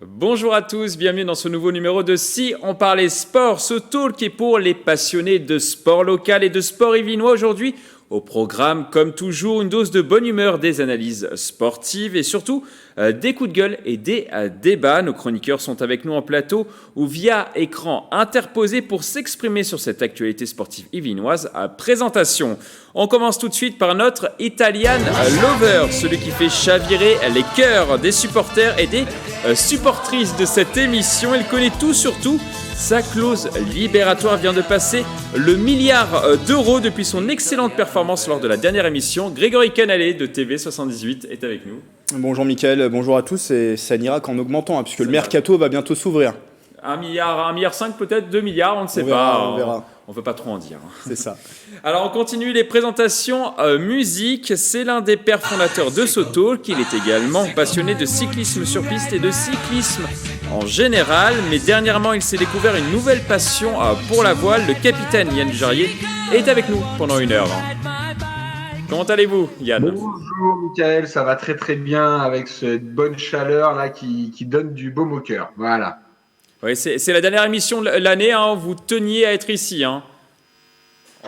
Bonjour à tous, bienvenue dans ce nouveau numéro de Si on parlait sport, ce talk est pour les passionnés de sport local et de sport yvelinois aujourd'hui. Au programme, comme toujours, une dose de bonne humeur, des analyses sportives et surtout des coups de gueule et des débats. Nos chroniqueurs sont avec nous en plateau ou via écran interposé pour s'exprimer sur cette actualité sportive yvelinoise. Présentation. On commence tout de suite par notre Italian Lover, celui qui fait chavirer les cœurs des supporters et des supportrices de cette émission. Il connaît tout sur tout. Sa clause libératoire vient de passer le milliard d'euros depuis son excellente performance lors de la dernière émission. Grégory Canalé de TV78 est avec nous. Bonjour Mickaël, bonjour à tous, et ça n'ira qu'en augmentant, puisque le mercato va bientôt s'ouvrir. 1 milliard 5 peut-être, 2 milliards, on ne sait pas. On verra. On ne veut pas trop en dire. C'est ça. Alors on continue les présentations musique. C'est l'un des pères fondateurs de ce talk. Il est également passionné de cyclisme sur piste et de cyclisme en général. Mais dernièrement, il s'est découvert une nouvelle passion pour la voile. Le capitaine Yann Dujarier est avec nous pendant 1 heure. Comment allez-vous, Yann ? Bonjour Mickaël, ça va très très bien avec cette bonne chaleur là qui donne du baume au cœur. Voilà. Oui, c'est la dernière émission de l'année, hein. Vous teniez à être ici. Hein.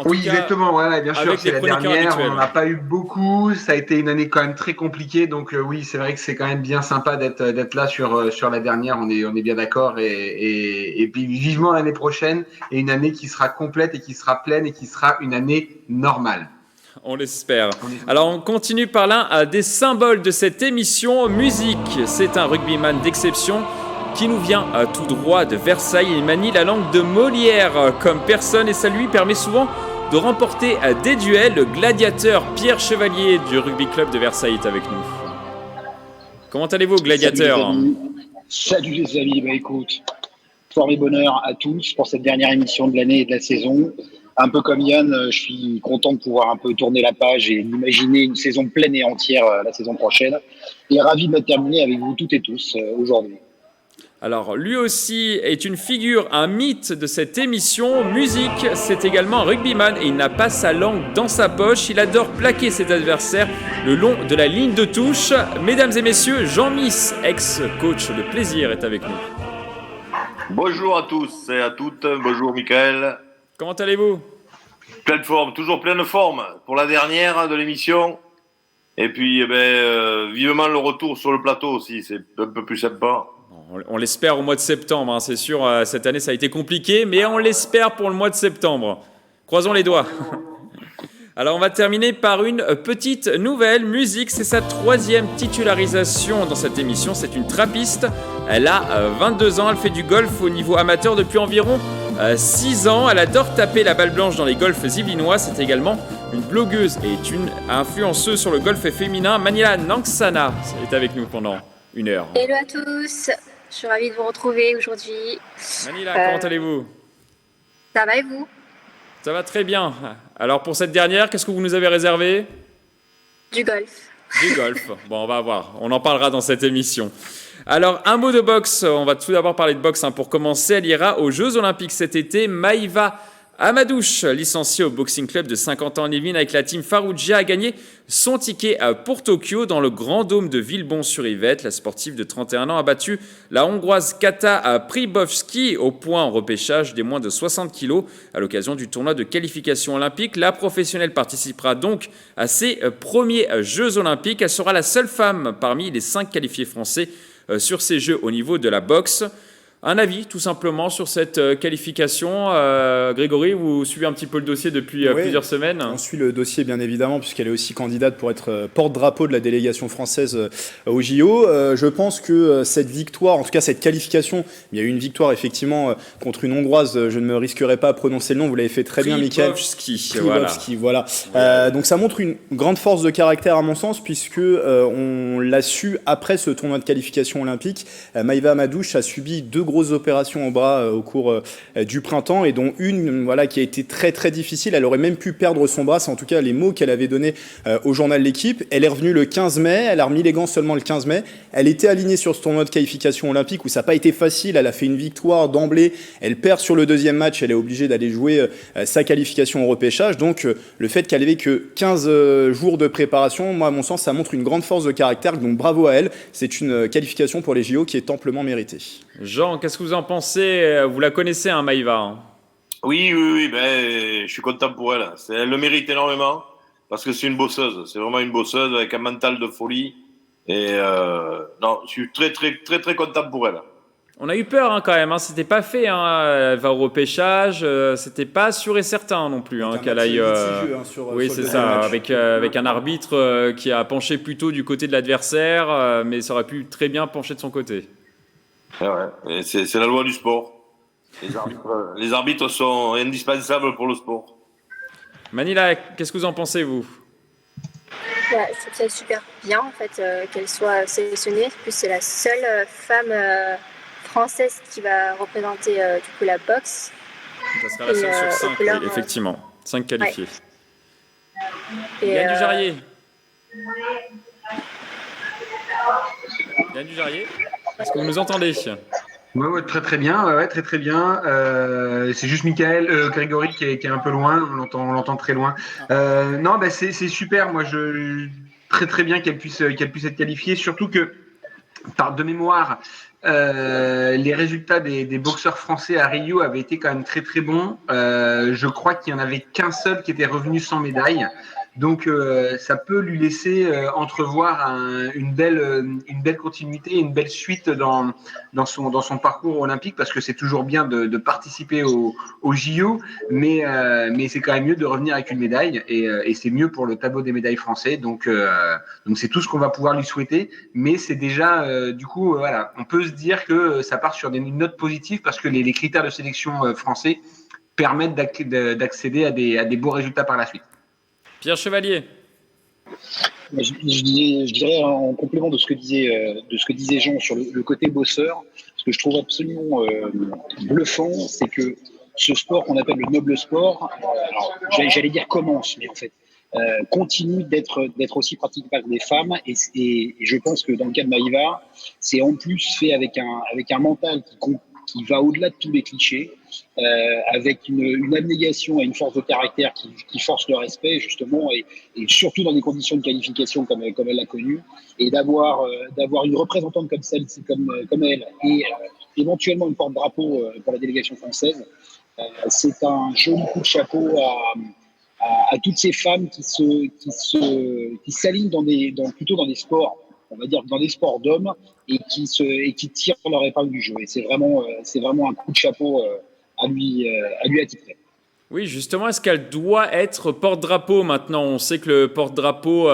Oui, exactement, ouais, bien sûr, c'est la dernière, habituels. On n'en a pas eu beaucoup, ça a été une année quand même très compliquée, donc oui, c'est vrai que c'est quand même bien sympa d'être là sur la dernière, on est bien d'accord, et puis vivement l'année prochaine, et une année qui sera complète et qui sera pleine et qui sera une année normale. On l'espère. Alors on continue par l'un des symboles de cette émission, musique. C'est un rugbyman d'exception qui nous vient tout droit de Versailles. Il manie la langue de Molière comme personne et ça lui permet souvent de remporter des duels. Le gladiateur Pierre Chevalier du rugby club de Versailles est avec nous. Comment allez-vous, gladiateur ? Salut les amis, écoute, forme et bonheur à tous pour cette dernière émission de l'année et de la saison. Un peu comme Yann, je suis content de pouvoir un peu tourner la page et d'imaginer une saison pleine et entière la saison prochaine. Et ravi de la terminer avec vous toutes et tous aujourd'hui. Alors, lui aussi est une figure, un mythe de cette émission. Musique, c'est également un rugbyman et il n'a pas sa langue dans sa poche. Il adore plaquer ses adversaires le long de la ligne de touche. Mesdames et messieurs, Jean-Miss, ex-coach de plaisir, est avec nous. Bonjour à tous et à toutes. Bonjour Mickaël. Comment allez-vous ? Pleine forme, toujours pleine forme pour la dernière de l'émission. Et puis, vivement le retour sur le plateau aussi, c'est un peu plus sympa. On l'espère au mois de septembre, hein. C'est sûr, cette année ça a été compliqué, mais on l'espère pour le mois de septembre. Croisons les doigts. Alors on va terminer par une petite nouvelle. Musique, c'est sa 3e titularisation dans cette émission. C'est une trappiste. Elle a 22 ans, elle fait du golf au niveau amateur depuis environ 6 ans. Elle adore taper la balle blanche dans les golfs yvelinois. C'est également une blogueuse et une influenceuse sur le golf féminin. Manila Nangsana est avec nous pendant 1 heure. Hello à tous, je suis ravie de vous retrouver aujourd'hui. Manila, comment allez-vous ? Ça va et vous ? Ça va très bien. Alors pour cette dernière, qu'est-ce que vous nous avez réservé ? Du golf. Du golf. Bon, on va voir. On en parlera dans cette émission. Alors, un mot de boxe. On va tout d'abord parler de boxe. Pour commencer, elle ira aux Jeux Olympiques cet été. Maïva Amadouche, licenciée au Boxing Club de 50 ans en Yvelines avec la team Farougia, a gagné son ticket pour Tokyo dans le Grand Dôme de Villebon-sur-Yvette. La sportive de 31 ans a battu la Hongroise Kata Pribovski au point en repêchage des moins de 60 kilos à l'occasion du tournoi de qualification olympique. La professionnelle participera donc à ses premiers Jeux Olympiques. Elle sera la seule femme parmi les 5 qualifiés français sur ces Jeux au niveau de la boxe. Un avis, tout simplement, sur cette qualification. Grégory, vous suivez un petit peu le dossier depuis plusieurs semaines. On suit le dossier, bien évidemment, puisqu'elle est aussi candidate pour être porte-drapeau de la délégation française au JO. Je pense que cette victoire, en tout cas cette qualification, il y a eu une victoire, effectivement, contre une Hongroise. Je ne me risquerai pas à prononcer le nom, vous l'avez fait très bien, Mickaël. Pribovski, voilà. Donc ça montre une grande force de caractère, à mon sens, puisque on l'a su après ce tournoi de qualification olympique. Maïva Amadouche a subi 2 grosses grosses opérations au bras au cours du printemps, et dont une voilà, qui a été très très difficile. Elle aurait même pu perdre son bras, c'est en tout cas les mots qu'elle avait donnés au journal L'Équipe. Elle est revenue le 15 mai, elle a remis les gants seulement le 15 mai. Elle était alignée sur ce tournoi de qualification olympique où ça n'a pas été facile, elle a fait une victoire d'emblée, elle perd sur le deuxième match, elle est obligée d'aller jouer sa qualification au repêchage. Donc le fait qu'elle n'avait que 15 jours de préparation, moi à mon sens ça montre une grande force de caractère, donc bravo à elle. C'est une qualification pour les JO qui est amplement méritée. Jean, qu'est-ce que vous en pensez? Vous la connaissez, hein, Maïva, hein? Oui, ben, je suis content pour elle. Elle le mérite énormément parce que c'est une bosseuse. C'est vraiment une bosseuse avec un mental de folie. Et non, je suis très, très, très, très content pour elle. On a eu peur hein, quand même, hein. C'était pas fait. Hein. Elle va au repêchage, c'était pas sûr et certain non plus hein, qu'elle aille. Oui, c'est ça, avec un arbitre qui a penché plutôt du côté de l'adversaire, mais ça aurait pu très bien pencher de son côté. Ouais, c'est la loi du sport. Les arbitres sont indispensables pour le sport. Manila, qu'est-ce que vous en pensez, vous? Je trouve ça super bien en fait qu'elle soit sélectionnée. En plus, c'est la seule femme française qui va représenter du coup la boxe. Ça sera la seule sur 5, oui, effectivement. 5 qualifiés. Ouais. Yann Dujarier. Yann Dujarier, est-ce que vous nous entendez? Ouais, très très bien, très très bien. C'est juste Grégory qui est un peu loin, on l'entend très loin. Non, bah c'est super. Moi, très très bien qu'elle puisse être qualifiée, surtout que de mémoire, les résultats des boxeurs français à Rio avaient été quand même très très bons. Je crois qu'il y en avait qu'un seul qui était revenu sans médaille. Donc ça peut lui laisser entrevoir une belle continuité, une belle suite dans son parcours olympique, parce que c'est toujours bien de participer au JO, mais c'est quand même mieux de revenir avec une médaille, et c'est mieux pour le tableau des médailles français. Donc c'est tout ce qu'on va pouvoir lui souhaiter, mais c'est déjà du coup voilà, on peut se dire que ça part sur une note positive, parce que les critères de sélection français permettent d'accéder à des beaux résultats par la suite. Pierre Chevalier. Je dirais en complément de ce que disait Jean sur le côté bosseur, ce que je trouve absolument bluffant, c'est que ce sport qu'on appelle le noble sport, alors, j'allais dire commence, mais en fait continue d'être aussi pratiqué par des femmes, et je pense que dans le cas de Maïva, c'est en plus fait avec un mental qui va au-delà de tous les clichés, avec une abnégation et une force de caractère qui force le respect, justement, et surtout dans des conditions de qualification comme elle l'a connu, et d'avoir une représentante comme celle-ci, comme elle, et éventuellement une porte-drapeau pour la délégation française. C'est un joli coup de chapeau à toutes ces femmes qui s'alignent plutôt dans des sports, on va dire dans des sports d'hommes, et qui tirent leur épingle du jeu. Et c'est vraiment un coup de chapeau à lui attitrer. Oui, justement, est-ce qu'elle doit être porte-drapeau maintenant? On sait que le porte-drapeau,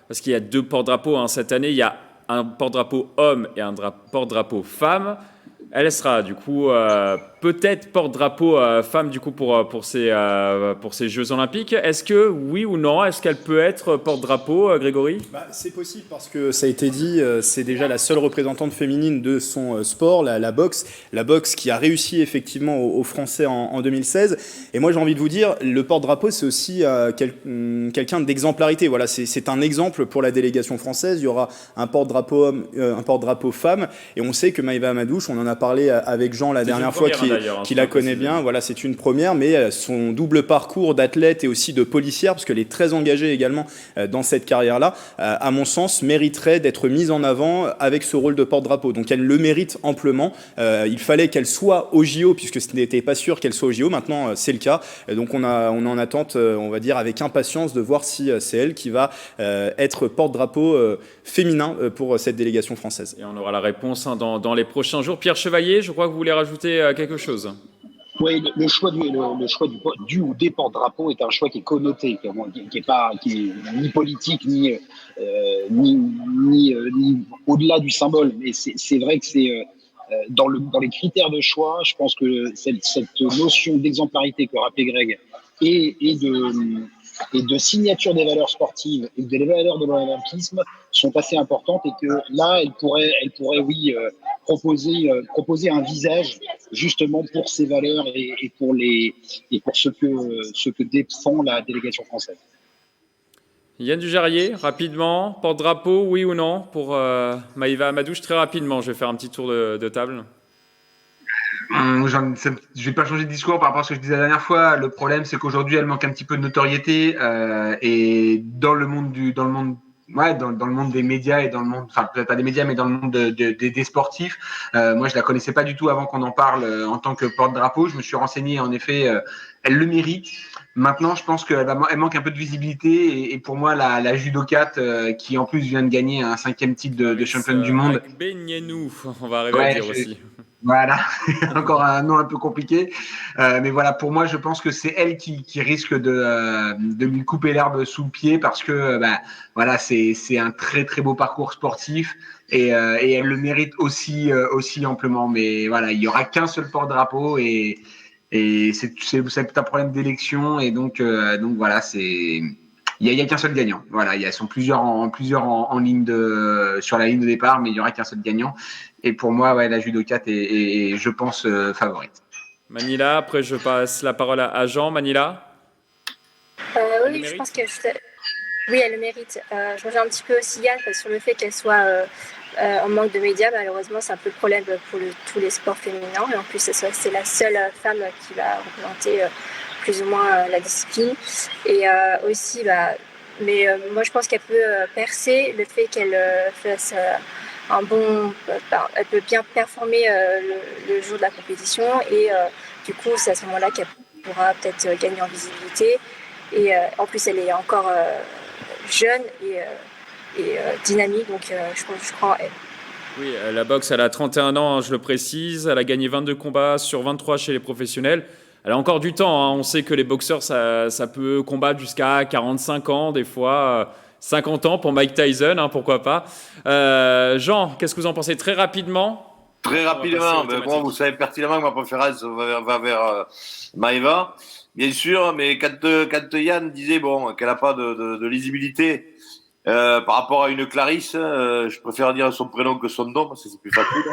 parce qu'il y a 2 porte-drapeaux hein, cette année, il y a un porte-drapeau homme et un porte-drapeau femme. Elle sera du coup peut-être porte-drapeau femme du coup pour ces Jeux Olympiques. Est-ce que oui ou non, est-ce qu'elle peut être porte-drapeau, Grégory? C'est possible, parce que ça a été dit, c'est déjà la seule représentante féminine de son sport, la boxe. La boxe qui a réussi effectivement aux Français en 2016. Et moi j'ai envie de vous dire, le porte-drapeau c'est aussi quelqu'un d'exemplarité. Voilà, c'est un exemple pour la délégation française. Il y aura un porte-drapeau homme, un porte-drapeau femme. Et on sait que Maïva Amadouche, on en a parlé avec Jean la dernière fois, qui la connaît bien. Voilà, c'est une première, mais son double parcours d'athlète et aussi de policière, parce qu'elle est très engagée également dans cette carrière-là, à mon sens, mériterait d'être mise en avant avec ce rôle de porte-drapeau. Donc elle le mérite amplement. Il fallait qu'elle soit au JO, puisque ce n'était pas sûr qu'elle soit au JO. Maintenant, c'est le cas. Donc on est en attente, on va dire, avec impatience de voir si c'est elle qui va être porte-drapeau féminin pour cette délégation française. Et on aura la réponse hein, dans les prochains jours. Pierre Chevalier, je crois que vous voulez rajouter quelque chose. Oui, le choix du ou des porte-drapeaux est un choix qui est connoté, qui est ni politique ni au-delà du symbole. Mais c'est vrai que c'est dans les critères de choix, je pense que cette notion d'exemplarité que rappelait Greg et de signature des valeurs sportives et des valeurs de l'olympisme sont assez importantes, et que là, elle pourrait oui, proposer un visage justement pour ces valeurs et pour ce que défend la délégation française. Yann Dujarrier, rapidement, porte-drapeau, oui ou non pour Maïva Amadouche? Très rapidement, je vais faire un petit tour de table. Je vais pas changer de discours par rapport à ce que je disais la dernière fois. Le problème, c'est qu'aujourd'hui, elle manque un petit peu de notoriété et dans le monde des médias et dans le monde, enfin peut-être pas des médias, mais dans le monde des sportifs. Moi, je la connaissais pas du tout avant qu'on en parle en tant que porte-drapeau. Je me suis renseigné, en effet, elle le mérite. Maintenant, je pense qu'elle manque un peu de visibilité et pour moi, la judokate qui en plus vient de gagner un 5e titre de championne du monde. Beignenou, on va arriver à dire aussi. Voilà, encore un nom un peu compliqué. Mais voilà, pour moi, je pense que c'est elle qui risque de lui couper l'herbe sous le pied parce que voilà, c'est un très très beau parcours sportif et elle le mérite aussi amplement. Mais voilà, il y aura qu'un seul porte-drapeau et c'est un problème d'élection et donc voilà, il y a qu'un seul gagnant. Voilà, ils sont plusieurs en ligne sur la ligne de départ, mais il y aura qu'un seul gagnant. Et pour moi, ouais, la judokate est je pense, favorite. Manila, après je passe la parole à Jean. Manila. Oui, je pense que oui, elle le mérite. Je rejoins un petit peu aussi Yann sur le fait qu'elle soit en manque de médias. Malheureusement, c'est un peu le problème pour tous les sports féminins. Et en plus, c'est la seule femme qui va représenter plus ou moins la discipline. Et aussi, mais moi, je pense qu'elle peut percer le fait qu'elle fasse elle peut bien performer le jour de la compétition et du coup, c'est à ce moment-là qu'elle pourra peut-être gagner en visibilité. Et en plus, elle est encore jeune et dynamique, donc je crois en elle. Oui, la boxe, elle a 31 ans, hein, je le précise. Elle a gagné 22 combats sur 23 chez les professionnels. Elle a encore du temps. Hein. On sait que les boxeurs, ça peut combattre jusqu'à 45 ans, des fois 50 ans pour Mike Tyson, hein, pourquoi pas. Jean, qu'est-ce que vous en pensez très rapidement? Très rapidement. Moi, vous savez pertinemment que ma préférence va vers Maïva, bien sûr. Mais quand Yann disait qu'elle n'a pas de lisibilité par rapport à une Clarisse, je préfère dire son prénom que son nom parce que c'est plus facile.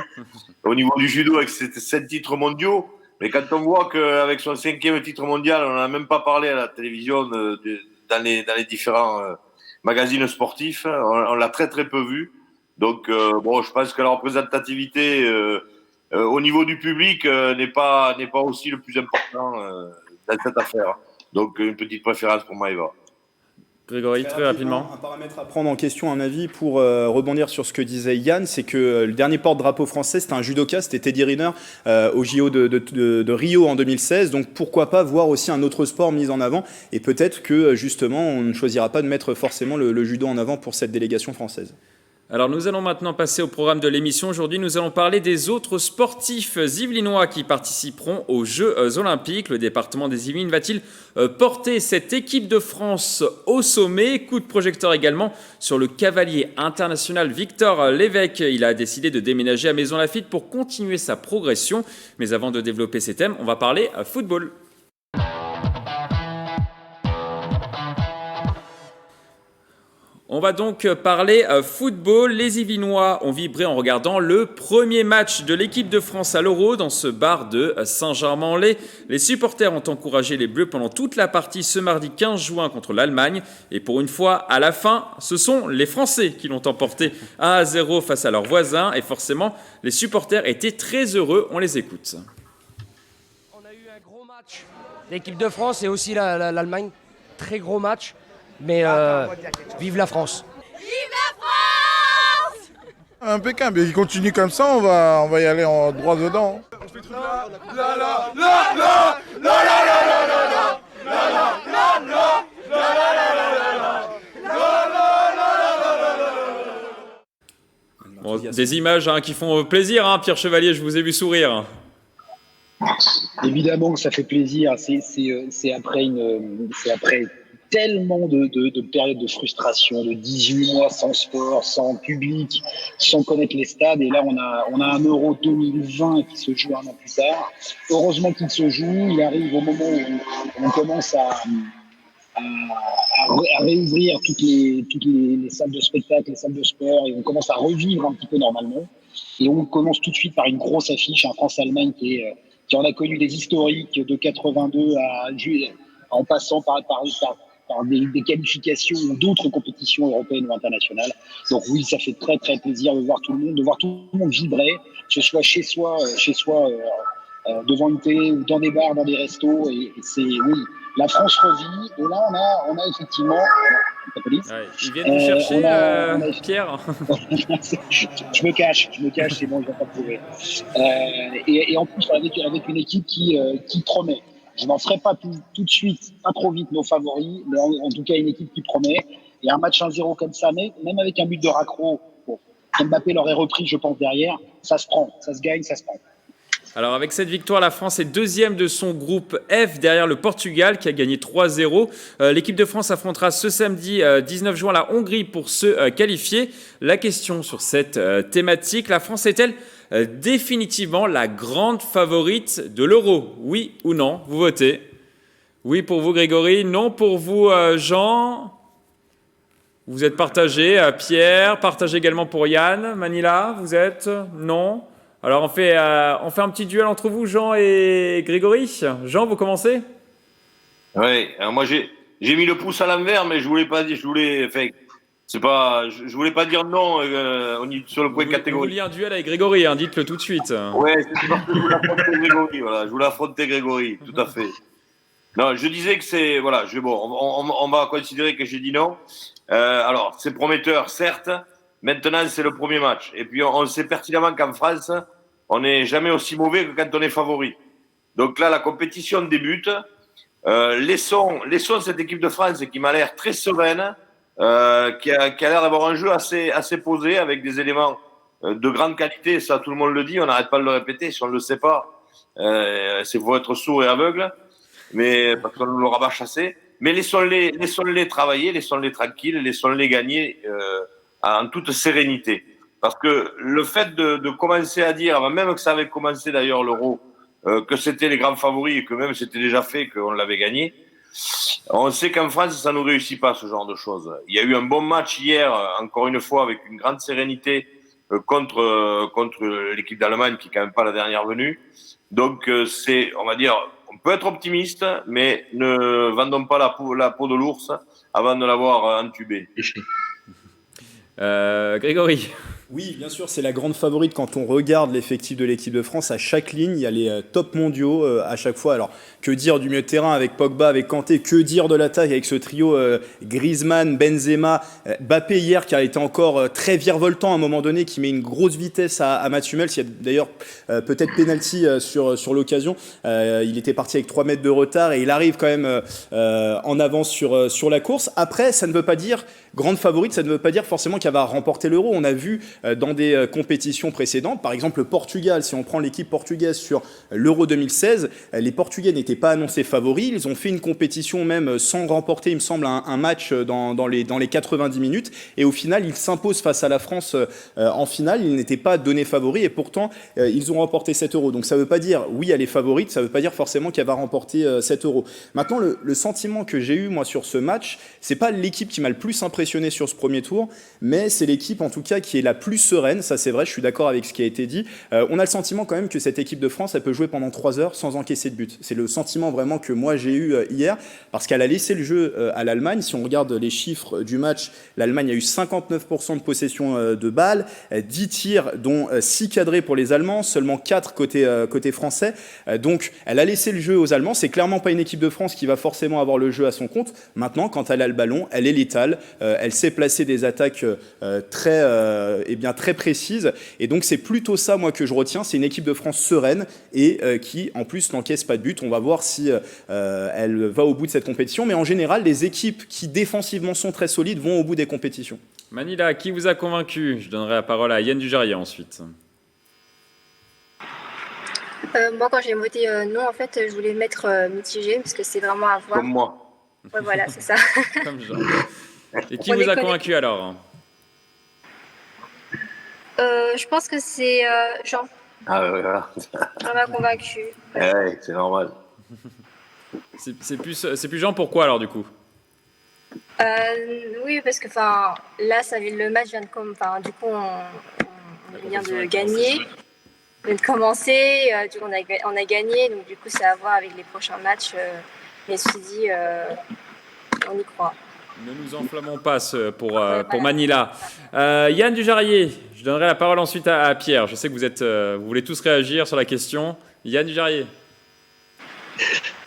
Au niveau du judo, avec ses 7 titres mondiaux. Mais quand on voit qu'avec son 5e titre mondial, on n'en a même pas parlé à la télévision dans les différents magazines sportifs, on l'a très très peu vu. Donc je pense que la représentativité au niveau du public n'est pas aussi le plus important dans cette affaire. Donc une petite préférence pour Maïva. Grégory, très rapidement. Un paramètre à prendre en question, à mon avis, pour rebondir sur ce que disait Yann, c'est que le dernier porte-drapeau français, c'était un judoka, c'était Teddy Riner au JO de Rio en 2016. Donc pourquoi pas voir aussi un autre sport mis en avant et peut-être que justement on ne choisira pas de mettre forcément le judo en avant pour cette délégation française. Alors nous allons maintenant passer au programme de l'émission. Aujourd'hui, nous allons parler des autres sportifs yvelinois qui participeront aux Jeux Olympiques. Le département des Yvelines va-t-il porter cette équipe de France au sommet? Coup de projecteur également sur le cavalier international Victor Lévesque. Il a décidé de déménager à Maisons-Laffitte pour continuer sa progression. Mais avant de développer ces thèmes, on va parler football. On va donc parler football. Les Yvelinois ont vibré en regardant le premier match de l'équipe de France à l'Euro dans ce bar de Saint-Germain-en-Laye. Les supporters ont encouragé les Bleus pendant toute la partie ce mardi 15 juin contre l'Allemagne. Et pour une fois, à la fin, ce sont les Français qui l'ont emporté 1-0 face à leurs voisins. Et forcément, les supporters étaient très heureux. On les écoute. On a eu un gros match. L'équipe de France et aussi l'Allemagne. Très gros match. Mais vive la France! Vive la France! Impeccable, il continue comme ça, on va y aller en droit dedans. Bon, des images qui font plaisir, Pierre Chevalier, je vous ai vu sourire. Évidemment que ça fait plaisir, c'est après tellement de périodes de frustration, de 18 mois sans sport, sans public, sans connaître les stades. Et là, on a un Euro 2020 qui se joue un an plus tard. Heureusement qu'il se joue. Il arrive au moment où on commence à à réouvrir toutes les salles de spectacle, les salles de sport, et on commence à revivre un petit peu normalement. Et on commence tout de suite par une grosse affiche, un France-Allemagne qui en a connu des historiques de 82 en passant par des qualifications ou d'autres compétitions européennes ou internationales. Donc oui, ça fait très très plaisir de voir tout le monde vibrer, que ce soit chez soi, devant une télé ou dans des bars, dans des restos. Et c'est oui, la France revit. Et là, on a effectivement. La police. Ouais, ils viennent vous chercher, Pierre. Je me cache, c'est bon, je ne vais pas te trouver. Et en plus, avec une équipe qui promet. Je n'en ferai pas tout de suite, pas trop vite nos favoris, mais en tout cas une équipe qui promet. Et un match 1-0 comme ça, même avec un but de Raccro, bon, Mbappé l'aurait repris, je pense, derrière, ça se prend, ça se gagne, ça se prend. Alors avec cette victoire, la France est deuxième de son groupe F derrière le Portugal qui a gagné 3-0. L'équipe de France affrontera ce samedi 19 juin la Hongrie pour se qualifier. La question sur cette thématique, la France est-elle définitivement la grande favorite de l'Euro? Oui ou non? Vous votez. Oui pour vous Grégory, non pour vous Jean. Vous êtes partagé. Pierre, partagé également pour Yann. Manila, vous êtes? Non. Alors on fait un petit duel entre vous, Jean et Grégory. Jean, vous commencez? Oui, alors moi j'ai mis le pouce à l'envers, mais je voulais pas dire, je voulais voulais pas dire non sur le point catégorie. Vous vouliez un duel avec Grégory, hein, dites-le tout de suite. Ouais, c'est parce que je voulais affronter Grégory, voilà, je voulais affronter Grégory, tout à fait. Non, je disais que c'est, voilà, on va considérer que j'ai dit non. Alors, c'est prometteur, certes. Maintenant, c'est le premier match. Et puis, on sait pertinemment qu'en France, on n'est jamais aussi mauvais que quand on est favori. Donc là, la compétition débute. Laissons cette équipe de France qui m'a l'air très sereine, qui a l'air d'avoir un jeu assez posé, avec des éléments de grande qualité. Ça, tout le monde le dit, on n'arrête pas de le répéter. Si on ne le sait pas, c'est pour être sourd et aveugle, mais parce qu'on nous l'aura pas chassé. Mais laissons-les travailler, laissons-les tranquilles, laissons-les gagner en toute sérénité. Parce que le fait de commencer à dire, avant même que ça avait commencé d'ailleurs l'Euro, que c'était les grands favoris et que même c'était déjà fait, qu'on l'avait gagné, on sait qu'en France, ça ne nous réussit pas ce genre de choses. Il y a eu un bon match hier, encore une fois, avec une grande sérénité contre l'équipe d'Allemagne, qui n'est quand même pas la dernière venue. Donc, on va dire, on peut être optimiste, mais ne vendons pas la peau de l'ours avant de l'avoir entubé. Grégory. Oui, bien sûr, c'est la grande favorite quand on regarde l'effectif de l'équipe de France. À chaque ligne, il y a les tops mondiaux à chaque fois. Alors, que dire du milieu de terrain avec Pogba, avec Kanté? Que dire de l'attaque avec ce trio Griezmann, Benzema, Mbappé hier qui a été encore très virevoltant à un moment donné, qui met une grosse vitesse à Mats Hummels. Il y a d'ailleurs peut-être penalty sur l'occasion. Il était parti avec 3 mètres de retard et il arrive quand même en avance sur la course. Après, ça ne veut pas dire grande favorite, ça ne veut pas dire forcément qu'elle va remporter l'Euro. On a vu dans des compétitions précédentes, par exemple le Portugal, si on prend l'équipe portugaise sur l'Euro 2016, les Portugais n'étaient pas annoncés favoris, ils ont fait une compétition même sans remporter, il me semble, un match dans les 90 minutes, et au final ils s'imposent face à la France en finale. Ils n'étaient pas donnés favoris et pourtant ils ont remporté cet Euro. Donc ça ne veut pas dire oui elle est favorite, ça ne veut pas dire forcément qu'elle va remporter cet Euro. Maintenant le sentiment que j'ai eu moi sur ce match, c'est pas l'équipe qui m'a le plus impressionné sur ce premier tour, mais c'est l'équipe en tout cas qui est la plus sereine. Ça c'est vrai, je suis d'accord avec ce qui a été dit. On a le sentiment quand même que cette équipe de France, elle peut jouer pendant 3 heures sans encaisser de but. C'est le sentiment vraiment que moi j'ai eu hier, parce qu'elle a laissé le jeu à l'Allemagne. Si on regarde les chiffres du match, l'Allemagne a eu 59% de possession de balles, 10 tirs dont 6 cadrés pour les Allemands, seulement 4 côté français. Donc elle a laissé le jeu aux Allemands. C'est clairement pas une équipe de France qui va forcément avoir le jeu à son compte. Maintenant, quand elle a le ballon, elle est létale, elle sait placer des attaques très précises, et donc c'est plutôt ça moi que je retiens. C'est une équipe de France sereine et qui en plus n'encaisse pas de but. On va voir si elle va au bout de cette compétition, mais en général les équipes qui défensivement sont très solides vont au bout des compétitions. Manila, qui vous a convaincu? Je donnerai la parole à Yann Dujarier ensuite. Moi, quand j'ai voté non, en fait, je voulais mettre mitigé, parce que c'est vraiment à voir. Comme moi. Ouais, voilà, c'est ça. Comme Jean. Et qui vous a convaincu alors? Je pense que c'est Jean. Ah ouais, voilà. Jean m'a convaincu. Ouais, c'est normal. C'est plus Jean, pourquoi alors du coup? Oui, parce que là, le match vient de du coup, on vient de gagner, on vient de commencer, du coup, on a gagné, donc du coup, c'est à voir avec les prochains matchs. Mais je me suis dit, on y croit. Ne nous enflammons pas pour Manila. Yann Dujarier, je donnerai la parole ensuite à Pierre. Je sais que vous voulez tous réagir sur la question. Yann Dujarier.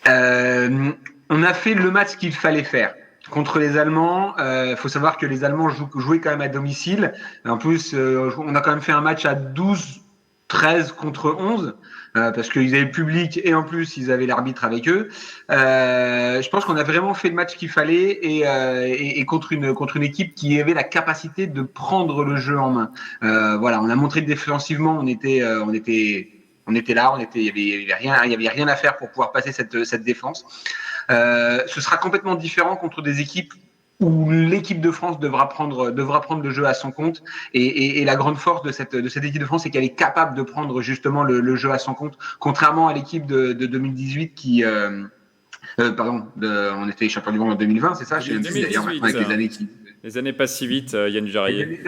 On a fait le match qu'il fallait faire. Contre les Allemands, faut savoir que les Allemands jouaient quand même à domicile. En plus, on a quand même fait un match à 12-13 contre 11. Parce qu'ils avaient le public et en plus ils avaient l'arbitre avec eux. Je pense qu'on a vraiment fait le match qu'il fallait et contre une équipe qui avait la capacité de prendre le jeu en main. Voilà, on a montré que défensivement on était là, il y avait rien à faire pour pouvoir passer cette défense. Ce sera complètement différent contre des équipes où l'équipe de France devra prendre le jeu à son compte et la grande force de cette équipe de France, c'est qu'elle est capable de prendre justement le jeu à son compte, contrairement à l'équipe de 2018 qui on était champion du monde en 2020, c'est ça? 2018, avec les années qui... Les années passent si vite, Yann Dujarier.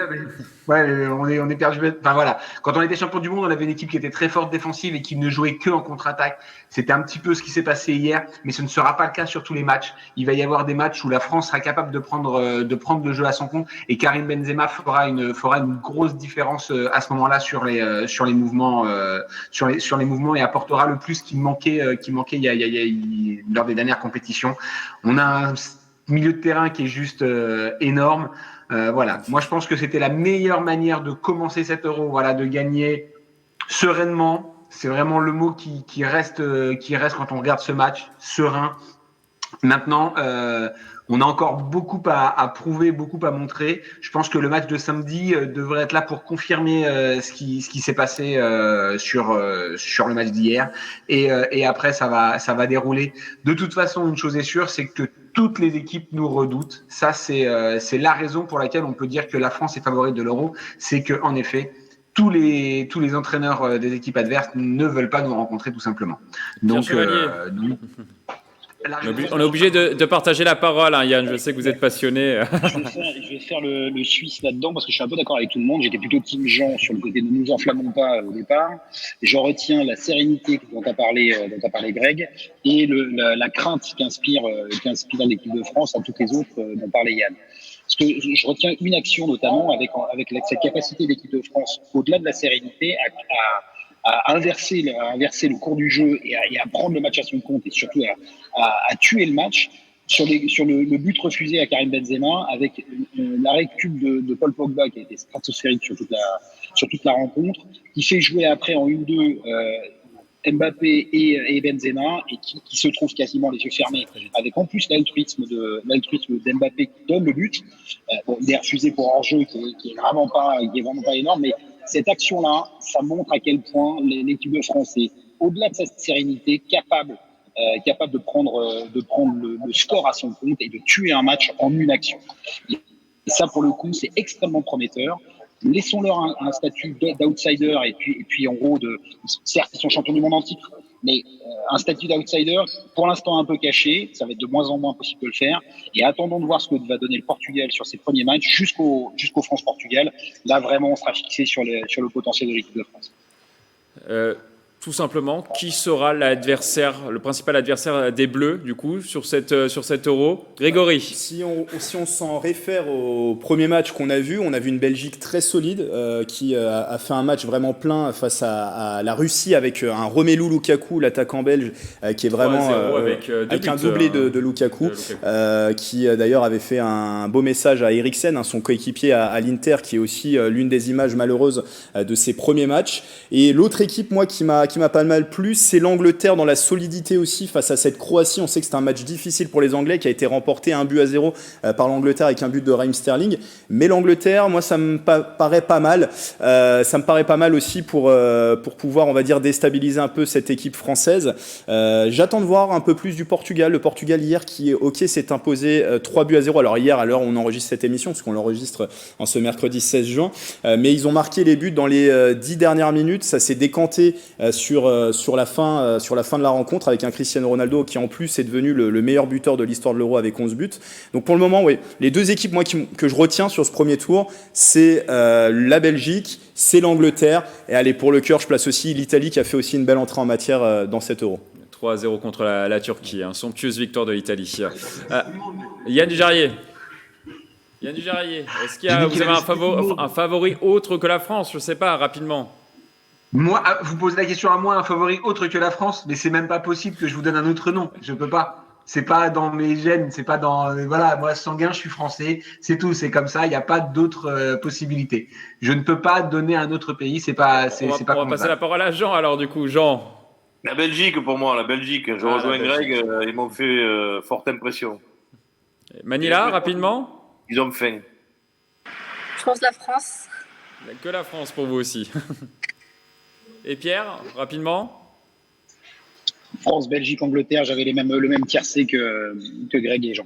Ouais, on est perdu. Enfin voilà, quand on était champion du monde, on avait une équipe qui était très forte défensive et qui ne jouait que en contre-attaque. C'était un petit peu ce qui s'est passé hier, mais ce ne sera pas le cas sur tous les matchs. Il va y avoir des matchs où la France sera capable de prendre le jeu à son compte et Karim Benzema fera une grosse différence à ce moment-là sur les mouvements et apportera le plus qui manquait lors des dernières compétitions. On a un milieu de terrain qui est juste énorme. Voilà. Moi, je pense que c'était la meilleure manière de commencer cet Euro, voilà, de gagner sereinement. C'est vraiment le mot qui reste quand on regarde ce match, serein. Maintenant, on a encore beaucoup à prouver, beaucoup à montrer. Je pense que le match de samedi devrait être là pour confirmer ce qui s'est passé sur le match d'hier. Et après, ça va dérouler. De toute façon, une chose est sûre, c'est que toutes les équipes nous redoutent. Ça, c'est la raison pour laquelle on peut dire que la France est favorite de l'Euro. C'est que, en effet, tous les entraîneurs des équipes adverses ne veulent pas nous rencontrer tout simplement. Donc, on est obligé de partager la parole, hein, Yann. Je sais que vous êtes passionné. Je vais faire le Suisse là-dedans parce que je suis un peu d'accord avec tout le monde. J'étais plutôt team Jean sur le côté ne nous enflammons pas au départ. J'en retiens la sérénité dont a parlé Greg et la crainte qu'inspire l'équipe de France à toutes les autres dont parlait Yann. Parce que je retiens une action notamment avec cette capacité de l'équipe de France, au-delà de la sérénité, à inverser le cours du jeu et à prendre le match à son compte et surtout à tuer le match sur le but refusé à Karim Benzema avec l'arrêt cube de Paul Pogba qui a été stratosphérique sur toute la rencontre, qui fait jouer après en 1-2 Mbappé et Benzema et qui se trouve quasiment les yeux fermés avec en plus l'altruisme d'Mbappé qui donne le but. Il est refusé pour hors-jeu qui est vraiment pas énorme, mais cette action-là, ça montre à quel point l'équipe de France est, au-delà de sa sérénité, capable de prendre le score à son compte et de tuer un match en une action. Et ça, pour le coup, c'est extrêmement prometteur. Laissons-leur un statut d'outsider et puis en gros, certes, ils sont champions du monde en titre, mais un statut d'outsider, pour l'instant un peu caché, ça va être de moins en moins possible de le faire. Et attendons de voir ce que va donner le Portugal sur ses premiers matchs jusqu'au France-Portugal. Là, vraiment, on sera fixé sur le potentiel de l'équipe de France. Tout simplement, qui sera le principal adversaire des Bleus, du coup, sur cette Euro? Grégory. Si on s'en réfère au premier match qu'on a vu, on a vu une Belgique très solide qui a fait un match vraiment plein face à la Russie avec un Romelu Lukaku, l'attaquant belge, qui est vraiment avec un doublé de Lukaku, qui d'ailleurs avait fait un beau message à Eriksen, son coéquipier à l'Inter, qui est aussi l'une des images malheureuses de ses premiers matchs. Et l'autre équipe, moi, qui m'a pas mal plu, c'est l'Angleterre dans la solidité aussi face à cette Croatie. On sait que c'est un match difficile pour les Anglais qui a été remporté 1-0 par l'Angleterre avec un but de Raheem Sterling. Mais l'Angleterre, moi, ça me paraît pas mal. Ça me paraît pas mal aussi pour pouvoir, on va dire, déstabiliser un peu cette équipe française. J'attends de voir un peu plus du Portugal. Le Portugal hier qui, s'est imposé 3-0. Alors hier, à l'heure où on enregistre cette émission, parce qu'on l'enregistre en ce mercredi 16 juin, mais ils ont marqué les buts dans les 10 dernières minutes. Ça s'est décanté sur la fin de la rencontre, avec un Cristiano Ronaldo qui en plus est devenu le meilleur buteur de l'histoire de l'Euro avec 11 buts. Donc pour le moment, oui, les deux équipes que je retiens sur ce premier tour, c'est la Belgique, c'est l'Angleterre, et allez, pour le cœur, je place aussi l'Italie qui a fait aussi une belle entrée en matière dans cet Euro. 3-0 contre la Turquie, somptueuse victoire de l'Italie. Yann Dujarrier. Est-ce qu'il y a, vous avez un favori autre que la France? Je ne sais pas, rapidement. Moi, vous posez la question à moi, un favori autre que la France, mais c'est même pas possible que je vous donne un autre nom. Je peux pas. C'est pas dans mes gènes, c'est pas dans. Voilà, moi, sanguin, je suis français, c'est tout, c'est comme ça, il n'y a pas d'autres possibilités. Je ne peux pas donner un autre pays, c'est pas. On va passer la parole à Jean, alors, du coup. Jean. La Belgique, pour moi, la Belgique. Je rejoins Greg, ils m'ont fait forte impression. Manila, rapidement. Ils ont faim. Je pense la France. Que la France pour vous aussi. Et Pierre, rapidement. France, Belgique, Angleterre, j'avais le même tiercé que Greg et Jean.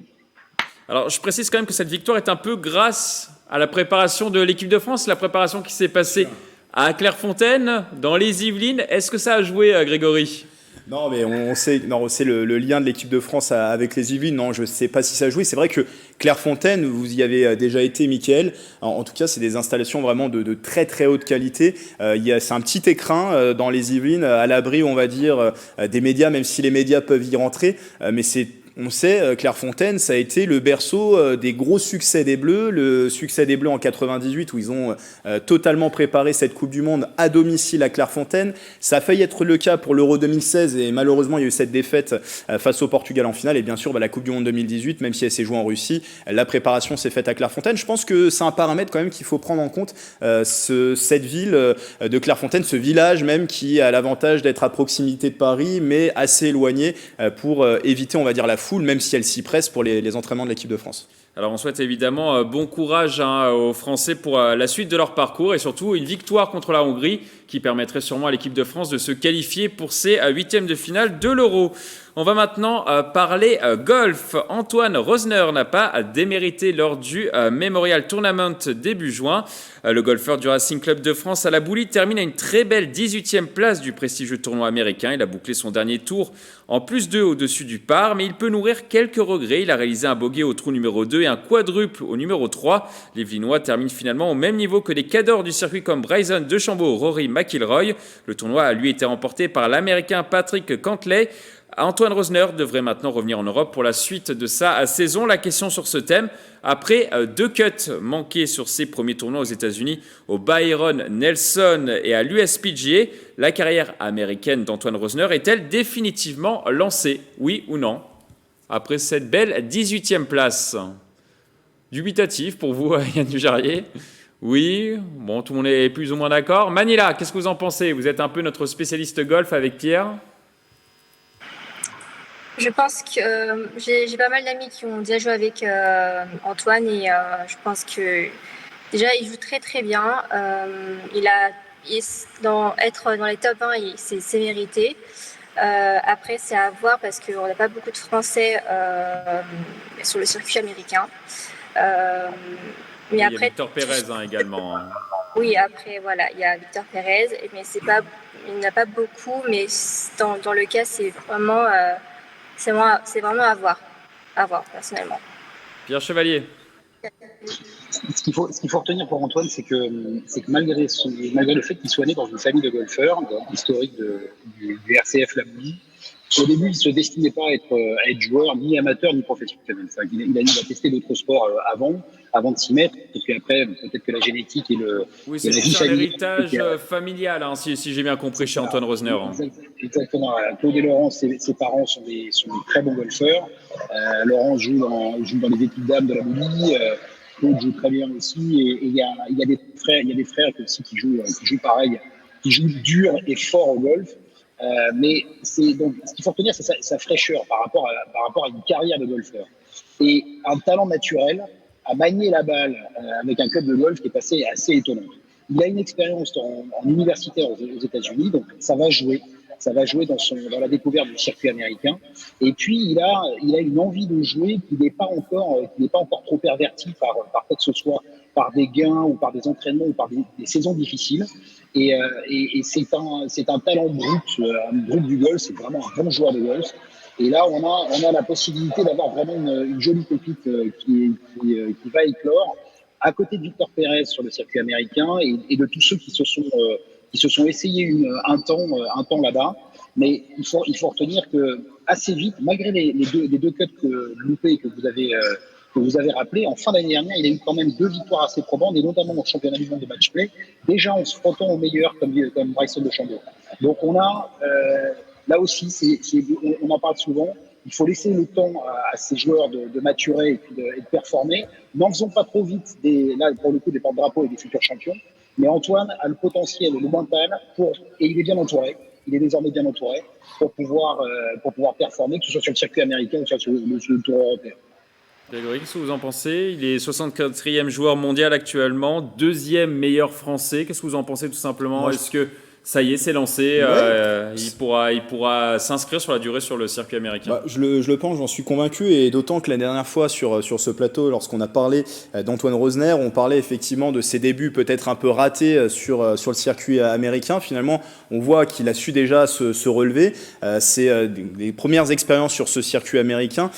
Alors, je précise quand même que cette victoire est un peu grâce à la préparation de l'équipe de France, la préparation qui s'est passée à Clairefontaine, dans les Yvelines. Est-ce que ça a joué, Grégory ? Non, mais on sait le lien de l'équipe de France avec les Yvelines. Non, je ne sais pas si ça a joué. C'est vrai que Clairefontaine, vous y avez déjà été, Mickaël. En tout cas, c'est des installations vraiment de très très haute qualité. C'est un petit écrin dans les Yvelines, à l'abri, on va dire, des médias, même si les médias peuvent y rentrer. Mais on sait, Clairefontaine, ça a été le berceau des gros succès des Bleus. Le succès des Bleus en 98, où ils ont totalement préparé cette Coupe du Monde à domicile à Clairefontaine. Ça a failli être le cas pour l'Euro 2016, et malheureusement, il y a eu cette défaite face au Portugal en finale. Et bien sûr, la Coupe du Monde 2018, même si elle s'est jouée en Russie, la préparation s'est faite à Clairefontaine. Je pense que c'est un paramètre quand même qu'il faut prendre en compte, cette ville de Clairefontaine, ce village même qui a l'avantage d'être à proximité de Paris, mais assez éloigné pour éviter, on va dire, la foule, même si elle s'y presse pour les entraînements de l'équipe de France. Alors on souhaite évidemment bon courage aux Français pour la suite de leur parcours, et surtout une victoire contre la Hongrie qui permettrait sûrement à l'équipe de France de se qualifier pour ses huitièmes de finale de l'Euro. On va maintenant parler golf. Antoine Rosner n'a pas démérité lors du Memorial Tournament début juin. Le golfeur du Racing Club de France à la Boulie termine à une très belle 18e place du prestigieux tournoi américain. Il a bouclé son dernier tour en +2 au-dessus du par, mais il peut nourrir quelques regrets. Il a réalisé un bogey au trou numéro 2 et un quadruple au numéro 3. Les Vinois terminent finalement au même niveau que les cadors du circuit comme Bryson DeChambeau, Rory McIlroy. Le tournoi a lui été remporté par l'Américain Patrick Cantlay. Antoine Rosner devrait maintenant revenir en Europe pour la suite de sa saison. La question sur ce thème, après 2 cuts manqués sur ses premiers tournois aux États-Unis, au Byron Nelson et à l'USPGA, la carrière américaine d'Antoine Rosner est-elle définitivement lancée, oui ou non, après cette belle 18e place? Dubitatif pour vous, Yann Dujarrier? Oui, bon, tout le monde est plus ou moins d'accord. Manila, qu'est-ce que vous en pensez? Vous êtes un peu notre spécialiste golf avec Pierre. Je pense que j'ai pas mal d'amis qui ont déjà joué avec Antoine, et je pense que déjà il joue très très bien. Être dans les top 1, c'est mérité. Après, c'est à voir parce qu'on n'a pas beaucoup de Français sur le circuit américain. Mais après, il y a Victor Pérez également. Oui, après voilà, il y a Victor Pérez, mais il n'y en a pas beaucoup. Mais dans le cas, c'est vraiment à voir personnellement. Pierre Chevalier. Ce qu'il faut retenir pour Antoine, c'est que malgré le fait qu'il soit né dans une famille de golfeurs, historique du RCF La Boulie, au début, il ne se destinait pas à être joueur, ni amateur, ni professionnel. Il a testé d'autres sports avant de s'y mettre. Et puis après, peut-être que la génétique et Oui, c'est l'héritage familial, si j'ai bien compris, chez Antoine Rosner. Exactement. Claude et Laurent, ses parents sont des très bons golfeurs. Laurent joue dans les équipes dames de la Boulie. Claude joue très bien aussi. Et il y a des frères aussi qui jouent pareil, qui jouent dur et fort au golf. Mais donc ce qu'il faut retenir, c'est sa fraîcheur par rapport à une carrière de golfeur et un talent naturel à manier la balle avec un club de golf qui est assez étonnant. Il a une expérience en universitaire aux États-Unis, donc ça va jouer. ça va jouer dans la découverte du circuit américain. Et puis il a une envie de jouer qui n'est pas encore trop pervertie par quoi que ce soit, par des gains ou par des entraînements ou par des saisons difficiles. Et c'est un talent brut du golf. C'est vraiment un bon joueur de golf. Et là, on a la possibilité d'avoir vraiment une jolie pépite qui va éclore à côté de Victor Pérez sur le circuit américain et de tous ceux qui se sont essayés un temps là-bas. Mais il faut retenir que assez vite, malgré les deux cuts loupés que vous avez rappelés, en fin d'année dernière, il a eu quand même 2 victoires assez probantes, et notamment dans le championnat du monde de match-play, déjà en se frottant aux meilleurs comme Bryson DeChambeau. Donc on a, là aussi, on en parle souvent, il faut laisser le temps à ces joueurs de maturer et puis de performer. N'en faisons pas trop vite, là pour le coup, des porte-drapeaux et des futurs champions. Mais Antoine a le potentiel et le mental et il est bien entouré. Il est désormais bien entouré pour pouvoir performer, que ce soit sur le circuit américain ou sur le tour européen. Grégory, qu'est-ce que vous en pensez? Il est 64e joueur mondial actuellement, 2e meilleur français. Qu'est-ce que vous en pensez tout simplement? Est-ce que ça y est, c'est lancé, il pourra s'inscrire sur la durée sur le circuit américain? Je le pense, j'en suis convaincu, et d'autant que la dernière fois sur ce plateau, lorsqu'on a parlé d'Antoine Rosner, on parlait effectivement de ses débuts peut-être un peu ratés sur le circuit américain. Finalement, on voit qu'il a su déjà se relever. C'est des premières expériences sur ce circuit américain.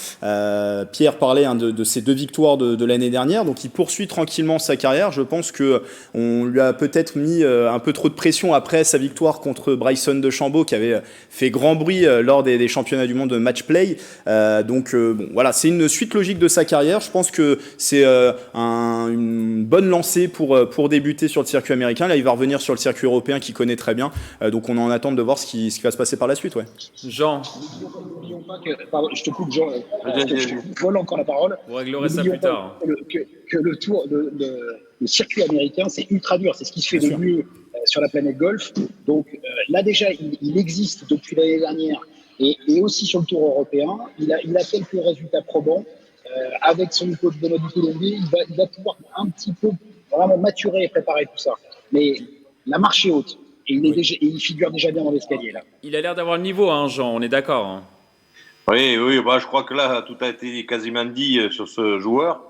Pierre parlait de ses 2 victoires de l'année dernière, donc il poursuit tranquillement sa carrière. Je pense qu'on lui a peut-être mis un peu trop de pression après sa victoire contre Bryson DeChambeau, qui avait fait grand bruit lors des championnats du monde de match-play. Voilà, c'est une suite logique de sa carrière. Je pense que c'est une bonne lancée pour débuter sur le circuit américain. Là, il va revenir sur le circuit européen qu'il connaît très bien. Donc on est en attente de voir ce qui va se passer par la suite. Ouais. Jean. N'oublions pas pardon, je te coupe, Jean. Je vole encore la parole. Vous réglerez ça plus tard. Que le circuit américain, c'est ultra dur. C'est ce qui se fait de mieux sur la planète golf. Donc là déjà, il existe depuis l'année dernière et aussi sur le tour européen. Il a quelques résultats probants. Avec son coach Benoît Ducoulombier, il va pouvoir un petit peu vraiment maturer et préparer tout ça. Mais la marche est haute et il figure déjà bien dans l'escalier là. Il a l'air d'avoir le niveau, hein, Jean, on est d'accord. Hein. Oui, je crois que là, tout a été quasiment dit sur ce joueur.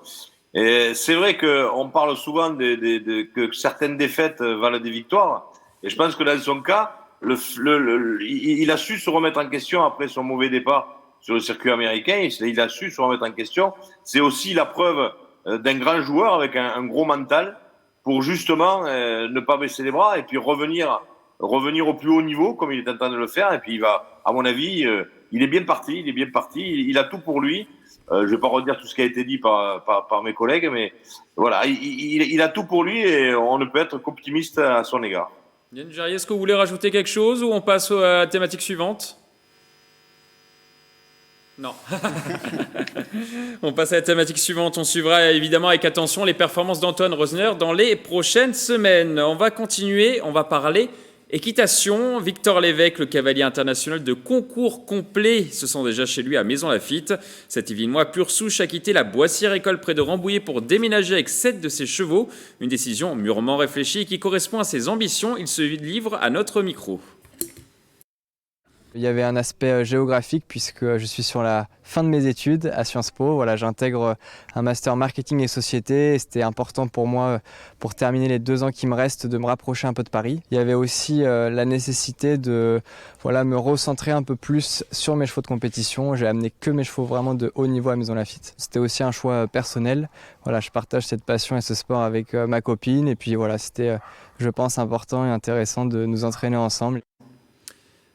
Et c'est vrai qu'on parle souvent que certaines défaites valent des victoires. Et je pense que dans son cas, il a su se remettre en question après son mauvais départ sur le circuit américain. Il a su se remettre en question. C'est aussi la preuve d'un grand joueur avec un gros mental pour justement ne pas baisser les bras et puis revenir au plus haut niveau comme il est en train de le faire. Et puis il va, à mon avis, il est bien parti. Il a tout pour lui. Je vais pas redire tout ce qui a été dit par mes collègues, mais voilà, il a tout pour lui et on ne peut être qu'optimiste à son égard. Yann Dujarier, est-ce que vous voulez rajouter quelque chose ou on passe à la thématique suivante? Non. On passe à la thématique suivante. On suivra évidemment avec attention les performances d'Antoine Rosner dans les prochaines semaines. On va continuer, on va parler équitation. Victor Lévesque, le cavalier international de concours complet, se sent déjà chez lui à Maisons-Laffitte. Cet Yvinois pure souche a quitté la Boissière École près de Rambouillet pour déménager avec 7 de ses chevaux. Une décision mûrement réfléchie et qui correspond à ses ambitions. Il se livre à notre micro. Il y avait un aspect géographique puisque je suis sur la fin de mes études à Sciences Po. Voilà, j'intègre un master marketing et société et c'était important pour moi, pour terminer les 2 ans qui me restent, de me rapprocher un peu de Paris. Il y avait aussi la nécessité de me recentrer un peu plus sur mes chevaux de compétition. J'ai amené que mes chevaux vraiment de haut niveau à Maisons-Laffitte. C'était aussi un choix personnel. Voilà, je partage cette passion et ce sport avec ma copine et puis voilà, c'était, je pense, important et intéressant de nous entraîner ensemble.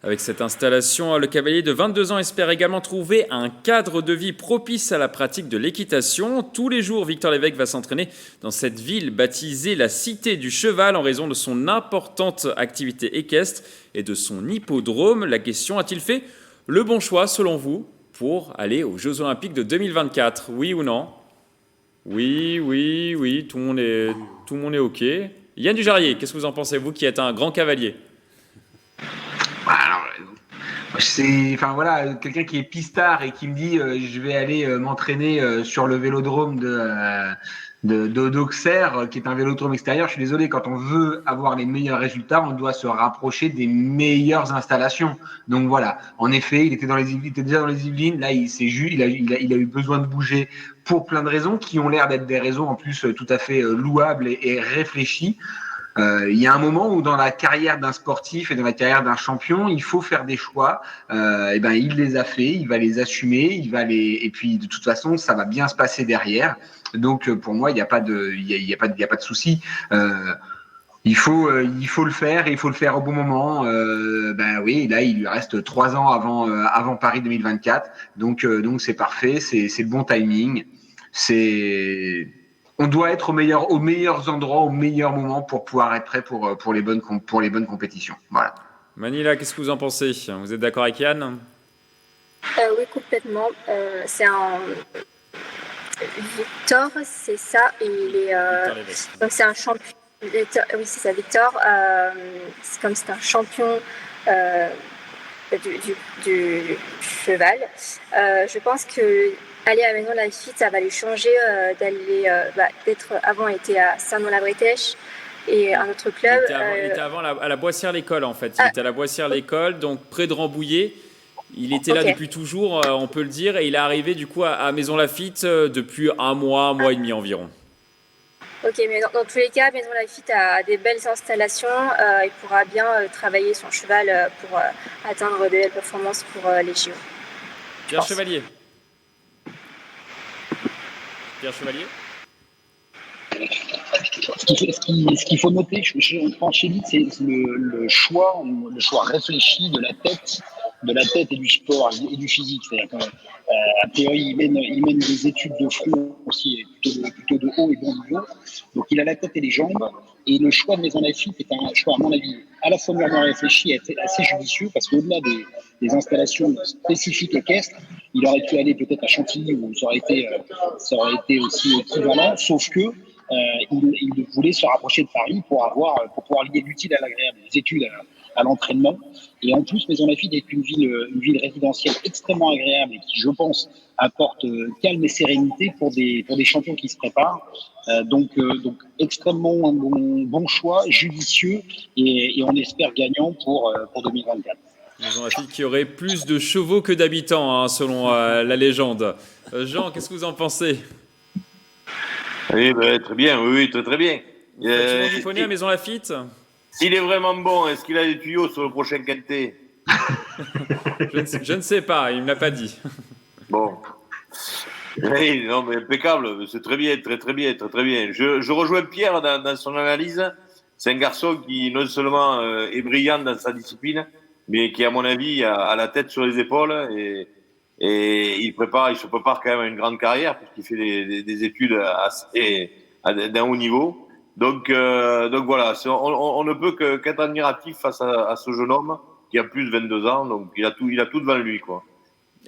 Avec cette installation, le cavalier de 22 ans espère également trouver un cadre de vie propice à la pratique de l'équitation. Tous les jours, Victor Lévesque va s'entraîner dans cette ville baptisée la Cité du Cheval en raison de son importante activité équestre et de son hippodrome. La question, a-t-il fait le bon choix selon vous pour aller aux Jeux Olympiques de 2024? Oui ou non? Oui, tout le monde est OK. Yann Dujarier, qu'est-ce que vous en pensez, vous qui êtes un grand cavalier? Quelqu'un qui est pistard et qui me dit je vais aller m'entraîner sur le vélodrome d'Auxerre, qui est un vélodrome extérieur. Je suis désolé, quand on veut avoir les meilleurs résultats, on doit se rapprocher des meilleures installations. Donc voilà, en effet, il était déjà dans les Yvelines. Là, il a eu besoin de bouger pour plein de raisons qui ont l'air d'être des raisons en plus tout à fait louables et réfléchies. Il y a un moment où dans la carrière d'un sportif et dans la carrière d'un champion, il faut faire des choix. Et ben, il les a fait, il va les assumer, et puis de toute façon, ça va bien se passer derrière. Donc pour moi, il n'y a pas de souci. Il faut le faire et il faut le faire au bon moment. Ben oui, là, il lui reste 3 ans avant Paris 2024. Donc c'est parfait, c'est le bon timing. On doit être aux meilleurs endroits, au meilleur moment pour pouvoir être prêt pour les bonnes compétitions. Voilà. Manila, qu'est-ce que vous en pensez? Vous êtes d'accord avec Yann? Oui, complètement. C'est un Victor, c'est ça. Donc c'est un champion. Oui, c'est ça, Victor. C'est un champion du cheval. Je pense que aller à la Maison Lafitte, ça va lui changer d'être avant, il était à Saint-Nom-la-Bretèche et un autre club. Il était avant à la Boissière-l'École en fait. Il était à la Boissière-l'École, donc près de Rambouillet. Il était là depuis toujours, on peut le dire, et il est arrivé du coup à Maison Lafitte depuis un mois et demi environ. Ok, mais dans tous les cas, Maison Lafitte a des belles installations. Il pourra bien travailler son cheval pour atteindre de belles performances pour les JO. Pierre Chevalier. Ce qu'il faut noter, je pense chez lui, c'est le choix réfléchi de la tête et du sport et du physique. C'est-à-dire qu'à priori, il mène des études de front aussi, plutôt de haut et bon niveau. Donc il a la tête et les jambes. Et le choix de Maison Lafitte est un choix, à mon avis, à la fois mûrement réfléchi et assez judicieux, parce qu'au-delà des installations spécifiques équestres, il aurait pu aller peut-être à Chantilly où ça aurait été aussi équivalent, sauf que il voulait se rapprocher de Paris pour pouvoir lier l'utile à l'agréable, les études à l'entraînement. Et en plus, Maison Lafitte est une ville résidentielle extrêmement agréable et qui, je pense, apporte calme et sérénité pour des champions qui se préparent. Donc extrêmement un bon choix, judicieux et on espère gagnant pour 2024. Maison Lafitte qui aurait plus de chevaux que d'habitants, selon la légende. Jean, qu'est-ce que vous en pensez? Oui, très bien, oui, très bien. Vous faites du poney à Maison Lafitte? S'il est vraiment bon, est-ce qu'il a des tuyaux sur le prochain quintet? Je ne sais pas, il ne me l'a pas dit. Bon. Oui, non, mais impeccable, c'est très bien, très bien. Je rejoins Pierre dans son analyse. C'est un garçon qui non seulement est brillant dans sa discipline, mais qui, à mon avis, a la tête sur les épaules et il se prépare quand même à une grande carrière puisqu'il fait des études d'un haut niveau. Donc voilà, on ne peut qu'être admiratif face à ce jeune homme qui a plus de 22 ans, donc il a tout devant lui, quoi.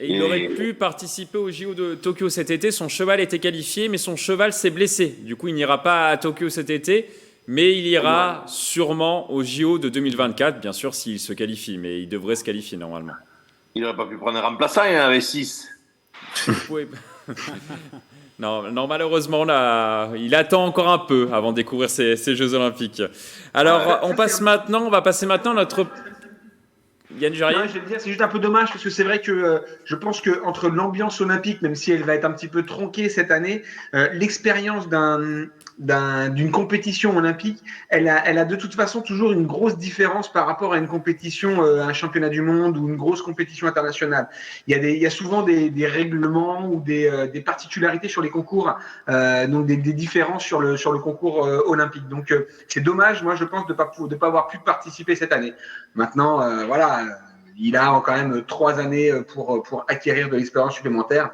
Et il aurait pu participer au JO de Tokyo cet été. Son cheval était qualifié, mais son cheval s'est blessé. Du coup, il n'ira pas à Tokyo cet été, mais il ira sûrement au JO de 2024, bien sûr, s'il se qualifie. Mais il devrait se qualifier normalement. Il n'aurait pas pu prendre un remplaçant, il en avait 6. Non, malheureusement, là, il attend encore un peu avant de découvrir ces Jeux Olympiques. Alors, on va passer maintenant à notre... Yann Jurier. Je vais te dire, c'est juste un peu dommage parce que c'est vrai que je pense que entre l'ambiance olympique, même si elle va être un petit peu tronquée cette année, l'expérience d'une compétition olympique, elle a de toute façon toujours une grosse différence par rapport à une compétition, un championnat du monde ou une grosse compétition internationale. Il y a souvent des règlements ou des particularités sur les concours, donc des différences sur le concours olympique. Donc c'est dommage, moi je pense de pas avoir pu participer cette année. Maintenant, voilà, il a quand même 3 années pour acquérir de l'expérience supplémentaire.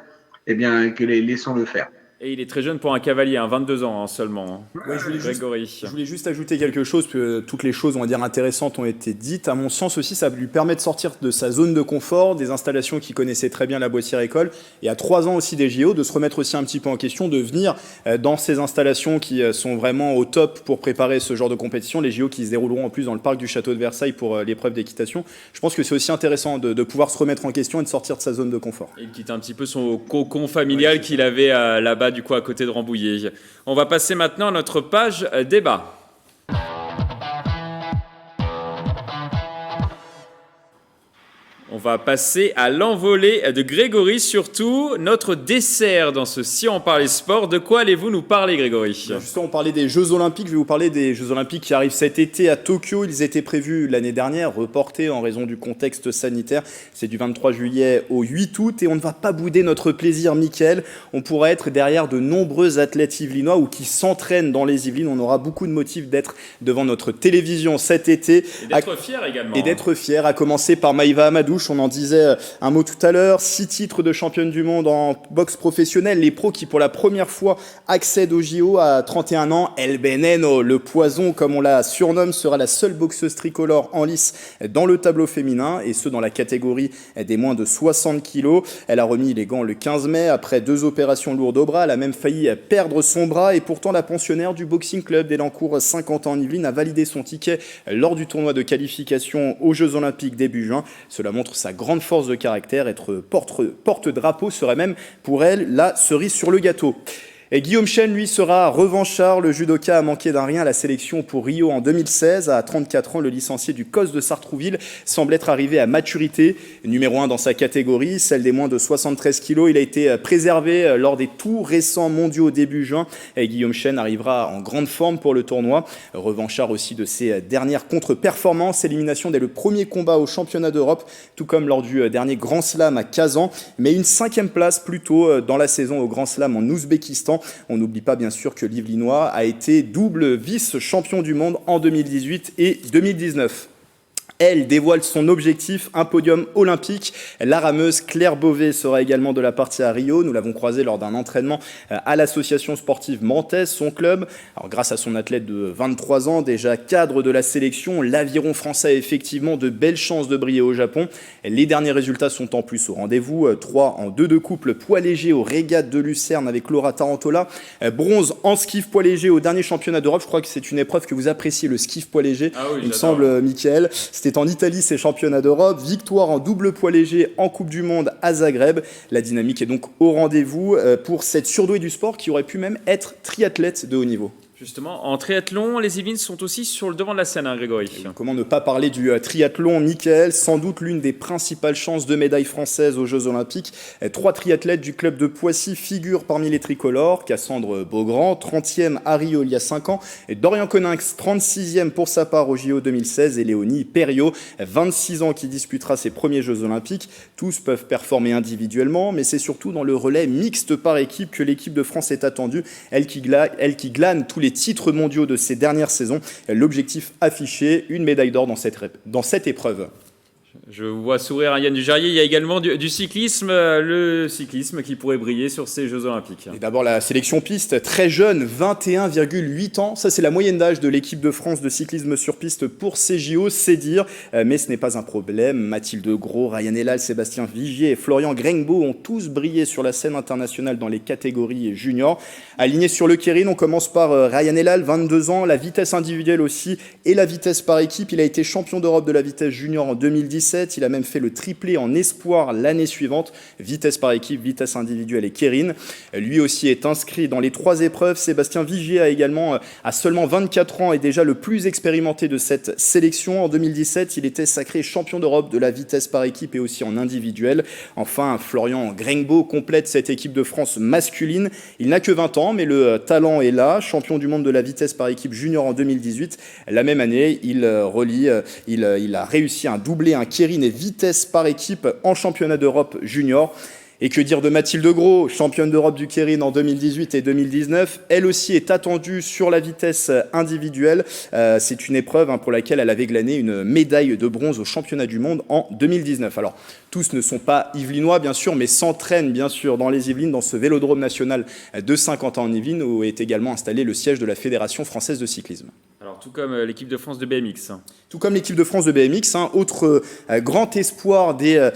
Eh bien, laissons-le faire. Et il est très jeune pour un cavalier, 22 ans seulement. Ouais, Grégory. Je voulais juste ajouter quelque chose, que toutes les choses, on va dire, intéressantes ont été dites. À mon sens aussi, ça lui permet de sortir de sa zone de confort, des installations qu'il connaissait très bien, la Boissière-École, et à 3 ans aussi des JO, de se remettre aussi un petit peu en question, de venir dans ces installations qui sont vraiment au top pour préparer ce genre de compétition, les JO qui se dérouleront en plus dans le parc du château de Versailles pour l'épreuve d'équitation. Je pense que c'est aussi intéressant de pouvoir se remettre en question et de sortir de sa zone de confort. Il quitte un petit peu son cocon familial qu'il avait là-bas là-bas, du coup, à côté de Rambouillet. On va passer maintenant à notre page débat. On va passer à l'envolée de Grégory, surtout notre dessert dans ce Si on parlait sport. De quoi allez-vous nous parler, Grégory ? Justement, on parlait des Jeux Olympiques. Je vais vous parler des Jeux Olympiques qui arrivent cet été à Tokyo. Ils étaient prévus l'année dernière, reportés en raison du contexte sanitaire. C'est du 23 juillet au 8 août et on ne va pas bouder notre plaisir, Mickaël. On pourra être derrière de nombreux athlètes yvelinois ou qui s'entraînent dans les Yvelines. On aura beaucoup de motifs d'être devant notre télévision cet été. Et d'être fiers également. Et d'être fiers, à commencer par Maïva Amadouche. On en disait un mot tout à l'heure, 6 titres de championne du monde en boxe professionnelle, les pros qui pour la première fois accèdent au JO à 31 ans. El Veneno, le poison comme on la surnomme, sera la seule boxeuse tricolore en lice dans le tableau féminin et ce dans la catégorie des moins de 60 kilos. Elle a remis les gants le 15 mai après 2 opérations lourdes au bras. Elle a même failli perdre son bras et pourtant la pensionnaire du Boxing Club d'Elancourt, 50 ans en Yvelines, a validé son ticket lors du tournoi de qualification aux Jeux Olympiques début juin. Cela montre sa grande force de caractère. Être porte-drapeau serait même pour elle la cerise sur le gâteau. Et Guillaume Chen, lui, sera revanchard. Le judoka a manqué d'un rien à la sélection pour Rio en 2016. À 34 ans, le licencié du COS de Sartrouville semble être arrivé à maturité. Numéro 1 dans sa catégorie, celle des moins de 73 kilos. Il a été préservé lors des tout récents mondiaux début juin. Et Guillaume Chen arrivera en grande forme pour le tournoi. Revanchard aussi de ses dernières contre-performances. Élimination dès le premier combat au championnat d'Europe, tout comme lors du dernier Grand Slam à Kazan. Mais une 5e place plutôt dans la saison au Grand Slam en Ouzbékistan. On n'oublie pas bien sûr que l'Yvelinois a été double vice-champion du monde en 2018 et 2019. Elle dévoile son objectif, un podium olympique. La rameuse Claire Beauvais sera également de la partie à Rio. Nous l'avons croisée lors d'un entraînement à l'association sportive Mantes, son club. Alors, grâce à son athlète de 23 ans, déjà cadre de la sélection, l'aviron français a effectivement de belles chances de briller au Japon. Les derniers résultats sont en plus au rendez-vous. 3 en 2 de couple poids léger aux régates de Lucerne avec Laura Tarantola. Bronze en skiff poids léger au dernier championnat d'Europe. Je crois que c'est une épreuve que vous appréciez, le skiff poids léger. Ah oui, il me semble, Mickaël. C'était en Italie, ces championnats d'Europe. Victoire en double poids léger en Coupe du Monde à Zagreb. La dynamique est donc au rendez-vous pour cette surdouée du sport qui aurait pu même être triathlète de haut niveau. Justement, en triathlon, les Yvelines sont aussi sur le devant de la scène, hein, Grégory. Comment ne pas parler du triathlon, Mickaël, sans doute l'une des principales chances de médaille française aux Jeux Olympiques. 3 triathlètes du club de Poissy figurent parmi les tricolores. Cassandre Beaugrand, 30e à Rio il y a 5 ans. Et Dorian Coninx, 36e pour sa part au JO 2016. Et Léonie Perriot, 26 ans, qui disputera ses premiers Jeux Olympiques. Tous peuvent performer individuellement, mais c'est surtout dans le relais mixte par équipe que l'équipe de France est attendue. Elle qui glane tous les titres mondiaux de ces dernières saisons. L'objectif affiché, une médaille d'or dans cette épreuve. Je vois sourire Yann Dujarier. Il y a également du cyclisme, le cyclisme qui pourrait briller sur ces Jeux Olympiques. Et d'abord la sélection piste, très jeune, 21,8 ans. Ça, c'est la moyenne d'âge de l'équipe de France de cyclisme sur piste pour ces JO, c'est dire. Mais ce n'est pas un problème. Mathilde Gros, Ryan Elal, Sébastien Vigier et Florian Grengbo ont tous brillé sur la scène internationale dans les catégories juniors. Alignés sur le Keirin, on commence par Ryan Elal, 22 ans, la vitesse individuelle aussi et la vitesse par équipe. Il a été champion d'Europe de la vitesse junior en 2017. Il a même fait le triplé en espoir l'année suivante. Vitesse par équipe, vitesse individuelle et Keirin. Lui aussi est inscrit dans les 3 épreuves. Sébastien Vigier a également à seulement 24 ans et déjà le plus expérimenté de cette sélection. En 2017, il était sacré champion d'Europe de la vitesse par équipe et aussi en individuel. Enfin, Florian Grengbo complète cette équipe de France masculine. Il n'a que 20 ans, mais le talent est là. Champion du monde de la vitesse par équipe junior en 2018. La même année, il a réussi un doublé, un Keirin et vitesse par équipe en championnat d'Europe junior. Et que dire de Mathilde Gros, championne d'Europe du Keirin en 2018 et 2019. Elle aussi est attendue sur la vitesse individuelle. C'est une épreuve pour laquelle elle avait glané une médaille de bronze au championnat du monde en 2019. Alors, tous ne sont pas yvelinois, bien sûr, mais s'entraînent, bien sûr, dans les Yvelines, dans ce vélodrome national de Saint-Quentin en Yvelines, où est également installé le siège de la Fédération française de cyclisme. Alors, tout comme l'équipe de France de BMX. Tout comme l'équipe de France de BMX, autre grand espoir des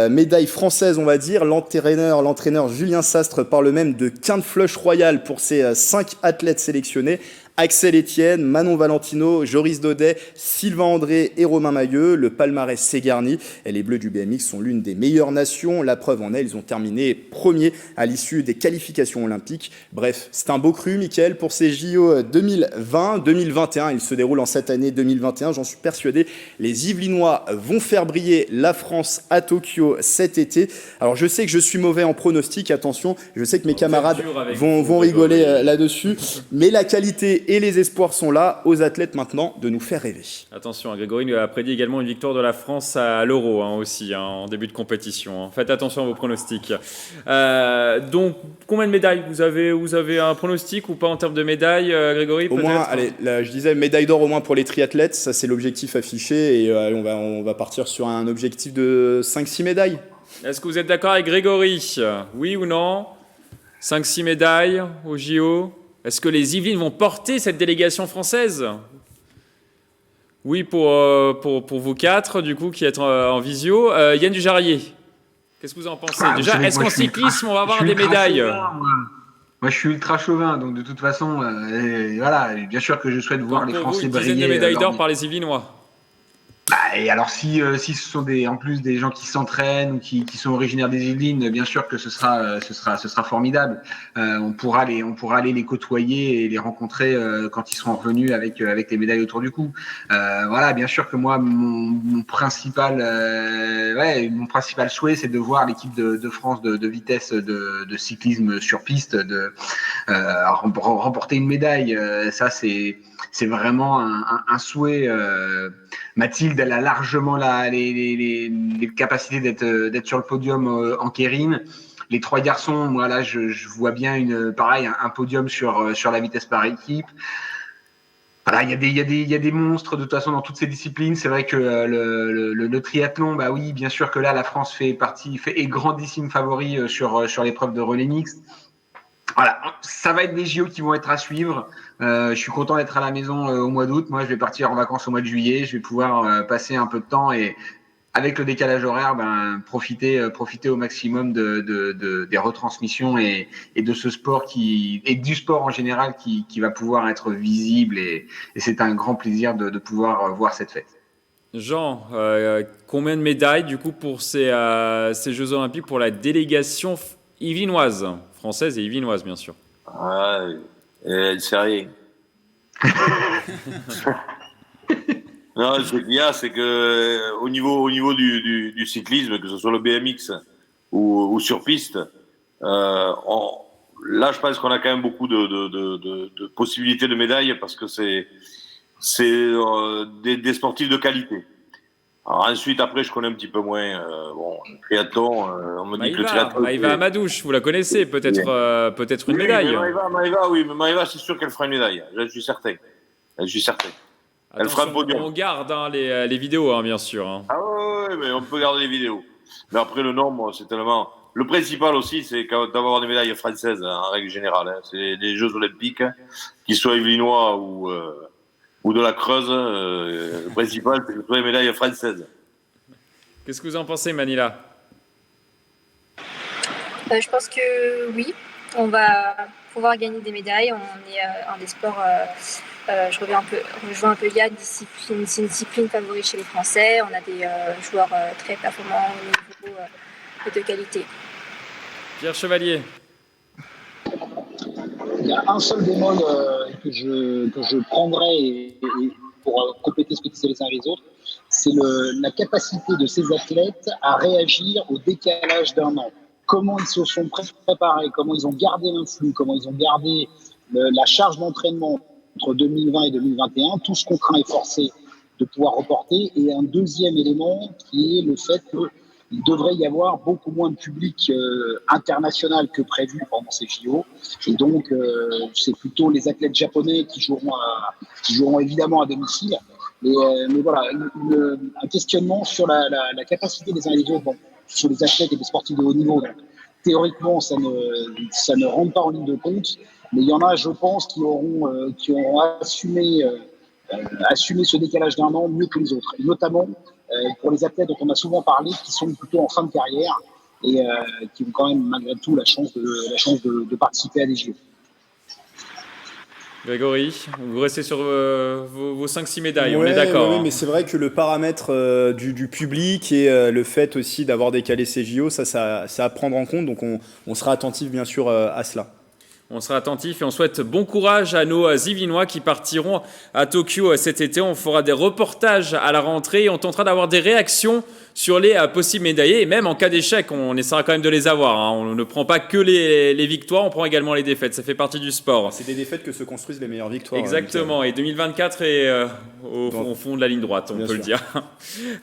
médailles françaises, on va dire. L'entraîneur Julien Sastre parle même de quinte flush royal pour ces 5 athlètes sélectionnés. Axel Etienne, Manon Valentino, Joris Daudet, Sylvain André et Romain Mailleux. Le palmarès s'est garni et les Bleus du BMX sont l'une des meilleures nations. La preuve en est, ils ont terminé premiers à l'issue des qualifications olympiques. Bref, c'est un beau cru, Mickaël, pour ces JO 2020-2021. Ils se déroulent en cette année 2021, j'en suis persuadé. Les Yvelinois vont faire briller la France à Tokyo cet été. Alors je sais que je suis mauvais en pronostic, attention, je sais que mes camarades vont rigoler là-dessus, mais la qualité et les espoirs sont là, aux athlètes maintenant de nous faire rêver. Attention, Grégory a prédit également une victoire de la France à l'Euro aussi, en début de compétition. Faites attention à vos pronostics. Donc, combien de médailles vous avez un pronostic ou pas en termes de médailles, Grégory? Au moins, allez, là, je disais médaille d'or au moins pour les triathlètes, ça c'est l'objectif affiché et on va partir sur un objectif de 5-6 médailles. Est-ce que vous êtes d'accord avec Grégory? Oui ou non? 5-6 médailles au JO. Est-ce que les Yvelines vont porter cette délégation française? Oui pour vous quatre, du coup, qui êtes en visio. Yann Dujarrier, qu'est-ce que vous en pensez? Déjà, est-ce qu'en cyclisme, on va avoir des médailles? Moi, je suis ultra chauvin, donc de toute façon, voilà, bien sûr que je souhaite voir les Français briller. Une dizaine de médailles d'or par les Yvelinois. Et alors si ce sont en plus des gens qui s'entraînent ou qui sont originaires des Yvelines, bien sûr que ce sera formidable. On pourra aller les côtoyer et les rencontrer quand ils seront revenus avec les médailles autour du cou. Voilà, bien sûr que moi mon principal souhait, c'est de voir l'équipe de France de vitesse de cyclisme sur piste remporter une médaille. Ça c'est vraiment un souhait. Mathilde, elle a largement les capacités d'être sur le podium en kérine. Les trois garçons, moi là, je vois bien un podium sur la vitesse par équipe. Voilà, il y a des monstres de toute façon dans toutes ces disciplines. C'est vrai que le triathlon, bah oui, bien sûr que là, la France est grandissime favori sur l'épreuve de relais mixte. Voilà, ça va être des JO qui vont être à suivre. Je suis content d'être à la maison au mois d'août. Moi, je vais partir en vacances au mois de juillet. Je vais pouvoir passer un peu de temps et avec le décalage horaire, profiter au maximum des retransmissions et de ce sport et du sport en général qui va pouvoir être visible et c'est un grand plaisir de pouvoir voir cette fête. Jean, combien de médailles du coup pour ces Jeux Olympiques pour la délégation yvelinoise, française et yvelinoise bien sûr? Elle sait rien. Non, ce qu'il y a, c'est que au niveau du cyclisme, que ce soit le BMX ou sur piste, là, je pense qu'on a quand même beaucoup de possibilités de médailles parce que c'est des sportifs de qualité. Alors ensuite, après, je connais un petit peu moins. Le triathlon, on me dit que le triathlon... Maïva Amadouche, vous la connaissez, peut-être une médaille. Maïva, c'est sûr qu'elle fera une médaille. Je suis certain. Elle fera un podium. On garde les vidéos, bien sûr. Ah oui, mais on peut garder les vidéos. Mais après, le nombre, c'est tellement... Le principal aussi, c'est d'avoir des médailles françaises, en règle générale. C'est les Jeux Olympiques, qu'ils soient yvelinois ou de la Creuse, le principal, c'est que ce soit les médailles françaises. Qu'est-ce que vous en pensez, Manila? Je pense que oui, on va pouvoir gagner des médailles. On est un des sports, je rejoins un peu Yann, c'est une discipline favorite chez les Français. On a des joueurs très performants au niveau et de qualité. Pierre Chevalier. Il y a un seul bémol que je prendrais pour compléter ce que disaient les uns et les autres, c'est la capacité de ces athlètes à réagir au décalage d'un an. Comment ils se sont préparés, comment ils ont gardé l'influx, comment ils ont gardé la charge d'entraînement entre 2020 et 2021, tout ce contraint et forcé de pouvoir reporter. Et un deuxième élément qui est le fait qu'il devrait y avoir beaucoup moins de public international que prévu pendant ces JO. Et donc, c'est plutôt les athlètes japonais qui joueront évidemment à domicile. Mais voilà, un questionnement sur la capacité des uns et des autres. Bon, sur les athlètes et les sportifs de haut niveau. Donc, théoriquement, ça ne rentre pas en ligne de compte. Mais il y en a, je pense, qui auront assumé ce décalage d'un an mieux que les autres. Et notamment pour les athlètes dont on a souvent parlé, qui sont plutôt en fin de carrière et qui ont quand même malgré tout la chance de participer à des JO. Grégory, vous restez sur vos 5-6 médailles, on Ouais, est d'accord. ouais, mais c'est vrai que le paramètre du public et le fait aussi d'avoir décalé ces JO, ça à prendre en compte. Donc on sera attentif bien sûr à cela. On sera attentif et on souhaite bon courage à nos Yvinois qui partiront à Tokyo cet été. On fera des reportages à la rentrée et on tentera d'avoir des réactions sur les possibles médaillés. Et même en cas d'échec, on essaiera quand même de les avoir. Hein. On ne prend pas que les victoires, on prend également les défaites. Ça fait partie du sport. C'est des défaites que se construisent les meilleures victoires. Exactement. Et 2024 est au fond de la ligne droite, on peut le dire.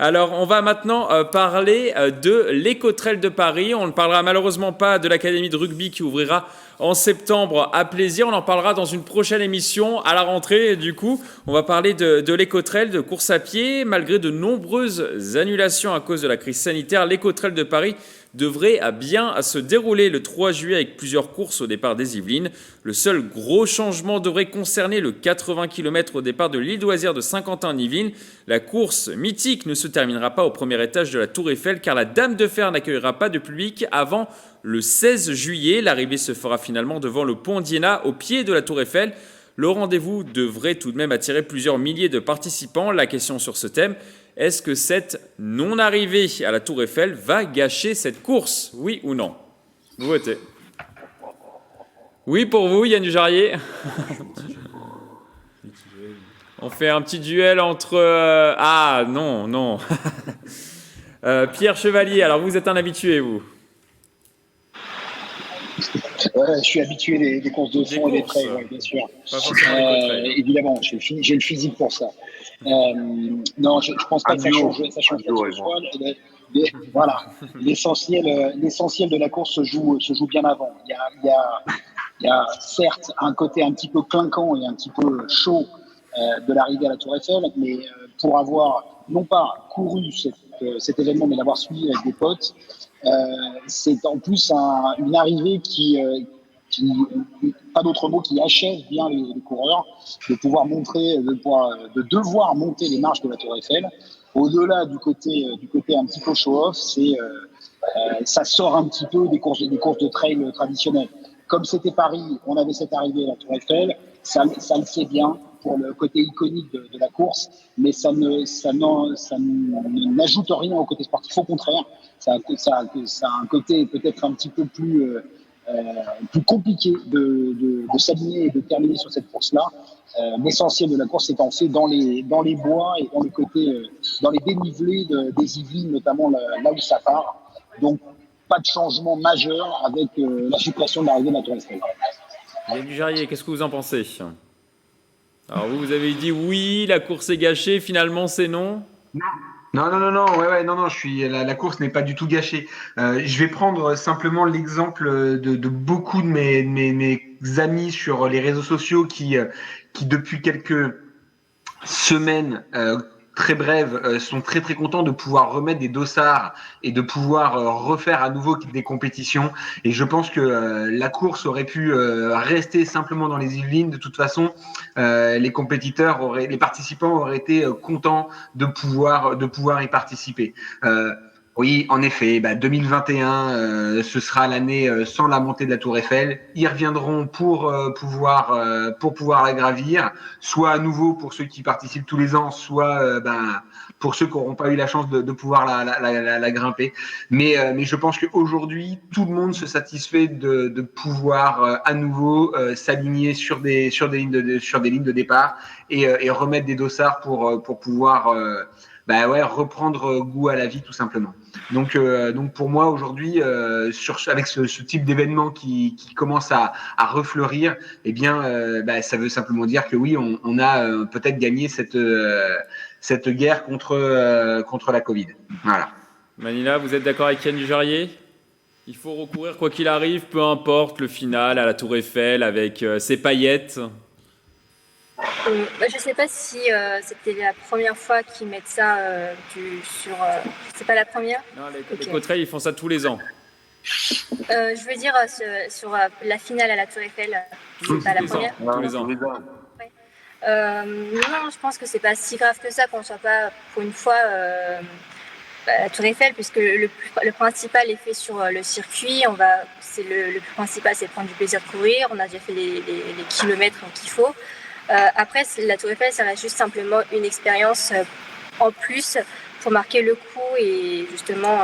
Alors, on va maintenant parler de l'Écotrail de Paris. On ne parlera malheureusement pas de l'Académie de rugby qui ouvrira en septembre à plaisir. On en parlera dans une prochaine émission à la rentrée. Du coup, on va parler de l'Écotrail, de course à pied. Malgré de nombreuses annulations à cause de la crise sanitaire, l'Écotrail de Paris devrait bien se dérouler le 3 juillet avec plusieurs courses au départ des Yvelines. Le seul gros changement devrait concerner le 80 km au départ de l'île d'Oisière de Saint-Quentin-en-Yvelines. La course mythique ne se terminera pas au premier étage de la Tour Eiffel car la Dame de Fer n'accueillera pas de public avant le 16 juillet. L'arrivée se fera finalement devant le pont d'Iéna au pied de la Tour Eiffel. Le rendez-vous devrait tout de même attirer plusieurs milliers de participants. La question sur ce thème: est-ce que cette non-arrivée à la Tour Eiffel va gâcher cette course? Oui ou non? Vous votez. Oui pour vous, Yann Dujarier. On fait un petit duel entre... Ah non. Pierre Chevalier, alors vous êtes un habitué, vous? Ouais, je suis habitué des courses de fond et des trails, ouais, bien sûr. Évidemment, j'ai le physique pour ça. Non, je pense pas que ça change quoi que ce soit. Voilà, l'essentiel de la course se joue bien avant. Il y a certes un côté un petit peu clinquant et un petit peu chaud de l'arrivée à la Tour Eiffel, mais pour avoir non pas couru cet événement, mais l'avoir suivi avec des potes, c'est en plus une arrivée qui pas d'autre mot, qui achève bien les coureurs, de pouvoir montrer, de devoir monter les marches de la Tour Eiffel. Au-delà du côté un petit peu show-off, ça sort un petit peu des courses de trail traditionnelles. Comme c'était Paris, on avait cette arrivée à la Tour Eiffel, ça le fait bien pour le côté iconique de la course, mais ça n'ajoute rien au côté sportif. Au contraire, ça a un côté peut-être un petit peu plus compliqué de s'aligner et de terminer sur cette course-là. L'essentiel de la course étant fait dans les bois et dans les dénivelés des Yvelines, notamment là où ça part. Donc, pas de changement majeur avec la suppression de l'arrivée de la Tour Eiffel. Yann Dujarier, qu'est-ce que vous en pensez? Alors vous avez dit oui, la course est gâchée, finalement c'est non? Non, la course n'est pas du tout gâchée. Je vais prendre simplement l'exemple de beaucoup de mes amis sur les réseaux sociaux qui depuis quelques semaines très brèves sont très très contents de pouvoir remettre des dossards et de pouvoir refaire à nouveau des compétitions. Et je pense que la course aurait pu rester simplement dans les Yvelines. De toute façon, les participants auraient été contents de pouvoir y participer. Oui, en effet, 2021, ce sera l'année sans la montée de la Tour Eiffel. Ils reviendront pour pouvoir la gravir, soit à nouveau pour ceux qui participent tous les ans, soit pour ceux qui n'auront pas eu la chance de pouvoir la grimper. Mais je pense qu'aujourd'hui, tout le monde se satisfait de pouvoir à nouveau s'aligner sur des lignes de départ et remettre des dossards pour pouvoir reprendre goût à la vie tout simplement. Donc pour moi aujourd'hui, avec ce type d'événement qui commence à refleurir, eh bien ça veut simplement dire que oui, on a peut-être gagné cette guerre contre la Covid. Voilà. Manila, vous êtes d'accord avec Yann Dujarier? Il faut recourir quoi qu'il arrive, peu importe le final, à la Tour Eiffel avec ses paillettes. Je ne sais pas si c'était la première fois qu'ils mettent ça c'est pas la première? Non, les Écotrail, ils font ça tous les ans. Je veux dire sur la finale à la Tour Eiffel, c'est pas la première? Tous les ans. Ouais. Non, je pense que c'est pas si grave que ça, qu'on soit pas pour une fois la Tour Eiffel, puisque le principal est fait sur le circuit. Le plus principal, c'est de prendre du plaisir de courir. On a déjà fait les kilomètres qu'il faut. Après, la Tour Eiffel, ça reste juste simplement une expérience en plus pour marquer le coup. Et justement,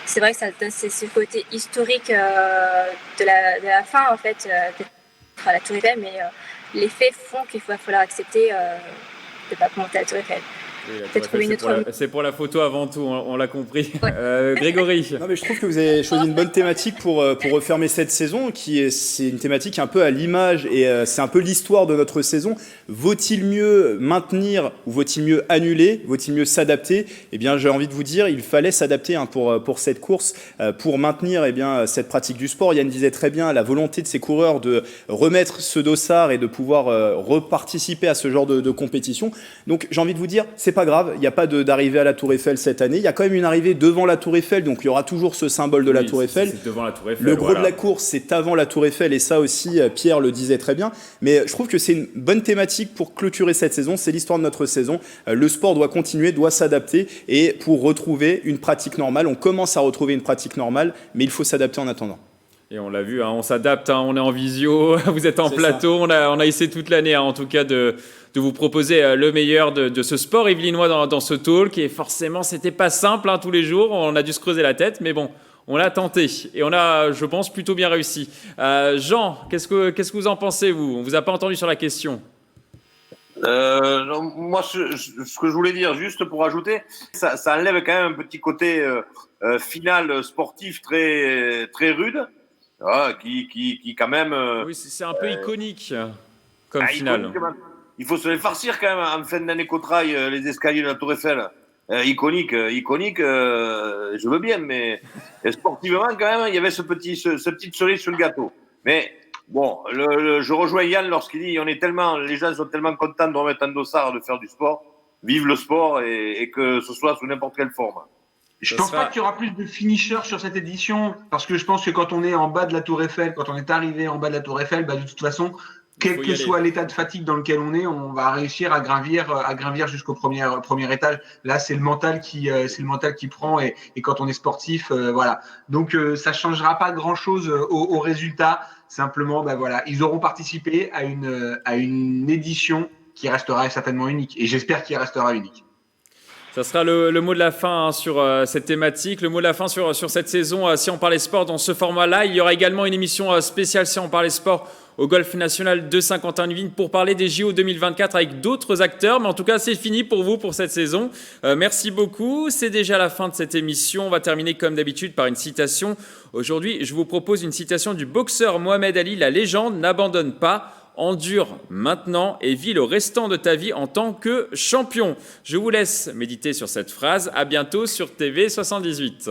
c'est vrai que c'est ce côté historique de la fin, en fait, d'être à la Tour Eiffel. Mais les faits font qu'il va falloir accepter de ne pas monter à la Tour Eiffel. Oui, c'est pour la photo avant tout, on l'a compris. Ouais. Grégory. Non, mais je trouve que vous avez choisi une bonne thématique pour refermer cette saison, c'est une thématique un peu à l'image et c'est un peu l'histoire de notre saison. Vaut-il mieux maintenir ou vaut-il mieux annuler? Vaut-il mieux s'adapter? Eh bien, j'ai envie de vous dire, il fallait s'adapter pour cette course, pour maintenir cette pratique du sport. Yann disait très bien la volonté de ces coureurs de remettre ce dossard et de pouvoir reparticiper à ce genre de compétition. Donc, j'ai envie de vous dire, c'est pas grave, il n'y a pas d'arrivée à la Tour Eiffel cette année. Il y a quand même une arrivée devant la Tour Eiffel, donc il y aura toujours ce symbole de la Tour Eiffel. C'est devant la Tour Eiffel. Le gros de la course, c'est avant la Tour Eiffel, et ça aussi, Pierre le disait très bien. Mais je trouve que c'est une bonne thématique pour clôturer cette saison. C'est l'histoire de notre saison. Le sport doit continuer, doit s'adapter, et pour retrouver une pratique normale, on commence à retrouver une pratique normale, mais il faut s'adapter en attendant. Et on l'a vu, on s'adapte, on est en visio, vous êtes en plateau, on a essayé toute l'année en tout cas de vous proposer le meilleur de ce sport yvelinois dans ce talk. Et forcément, c'était pas simple tous les jours, on a dû se creuser la tête, mais bon, on l'a tenté et on a, je pense, plutôt bien réussi. Jean, qu'est-ce que vous en pensez, vous? On vous a pas entendu sur la question. Non, moi, ce que je voulais dire, juste pour ajouter, ça enlève quand même un petit côté final sportif très, très rude. Qui quand même... oui, c'est un peu iconique comme finale. Il faut se les farcir quand même en fin d'année Cotrail, les escaliers de la Tour Eiffel. Iconique, je veux bien, mais sportivement quand même, il y avait ce petite cerise sur le gâteau. Mais bon, je rejoins Yann lorsqu'il dit les gens sont tellement contents de remettre un dossard, de faire du sport. Vive le sport et que ce soit sous n'importe quelle forme. Je pense pas qu'il y aura plus de finishers sur cette édition, parce que je pense que quand on est en bas de la Tour Eiffel, quand on est arrivé en bas de la Tour Eiffel, de toute façon, quel que soit l'état de fatigue dans lequel on va réussir à gravir jusqu'au premier étage. Là, c'est le mental qui prend et quand on est sportif, voilà. Donc, ça changera pas grand chose au résultat. Simplement, ils auront participé à une édition qui restera certainement unique. Et j'espère qu'il restera unique. Ça sera le mot de la fin sur cette thématique, le mot de la fin sur cette saison. Si on parlait sport dans ce format-là, il y aura également une émission spéciale Si on parlait sport au Golf National de Saint-Quentin-en-Yvelines pour parler des JO 2024 avec d'autres acteurs. Mais en tout cas, c'est fini pour vous pour cette saison. Merci beaucoup. C'est déjà la fin de cette émission. On va terminer comme d'habitude par une citation. Aujourd'hui, je vous propose une citation du boxeur Mohamed Ali. La légende n'abandonne pas. Endure maintenant et vis le restant de ta vie en tant que champion. Je vous laisse méditer sur cette phrase. À bientôt sur TV78.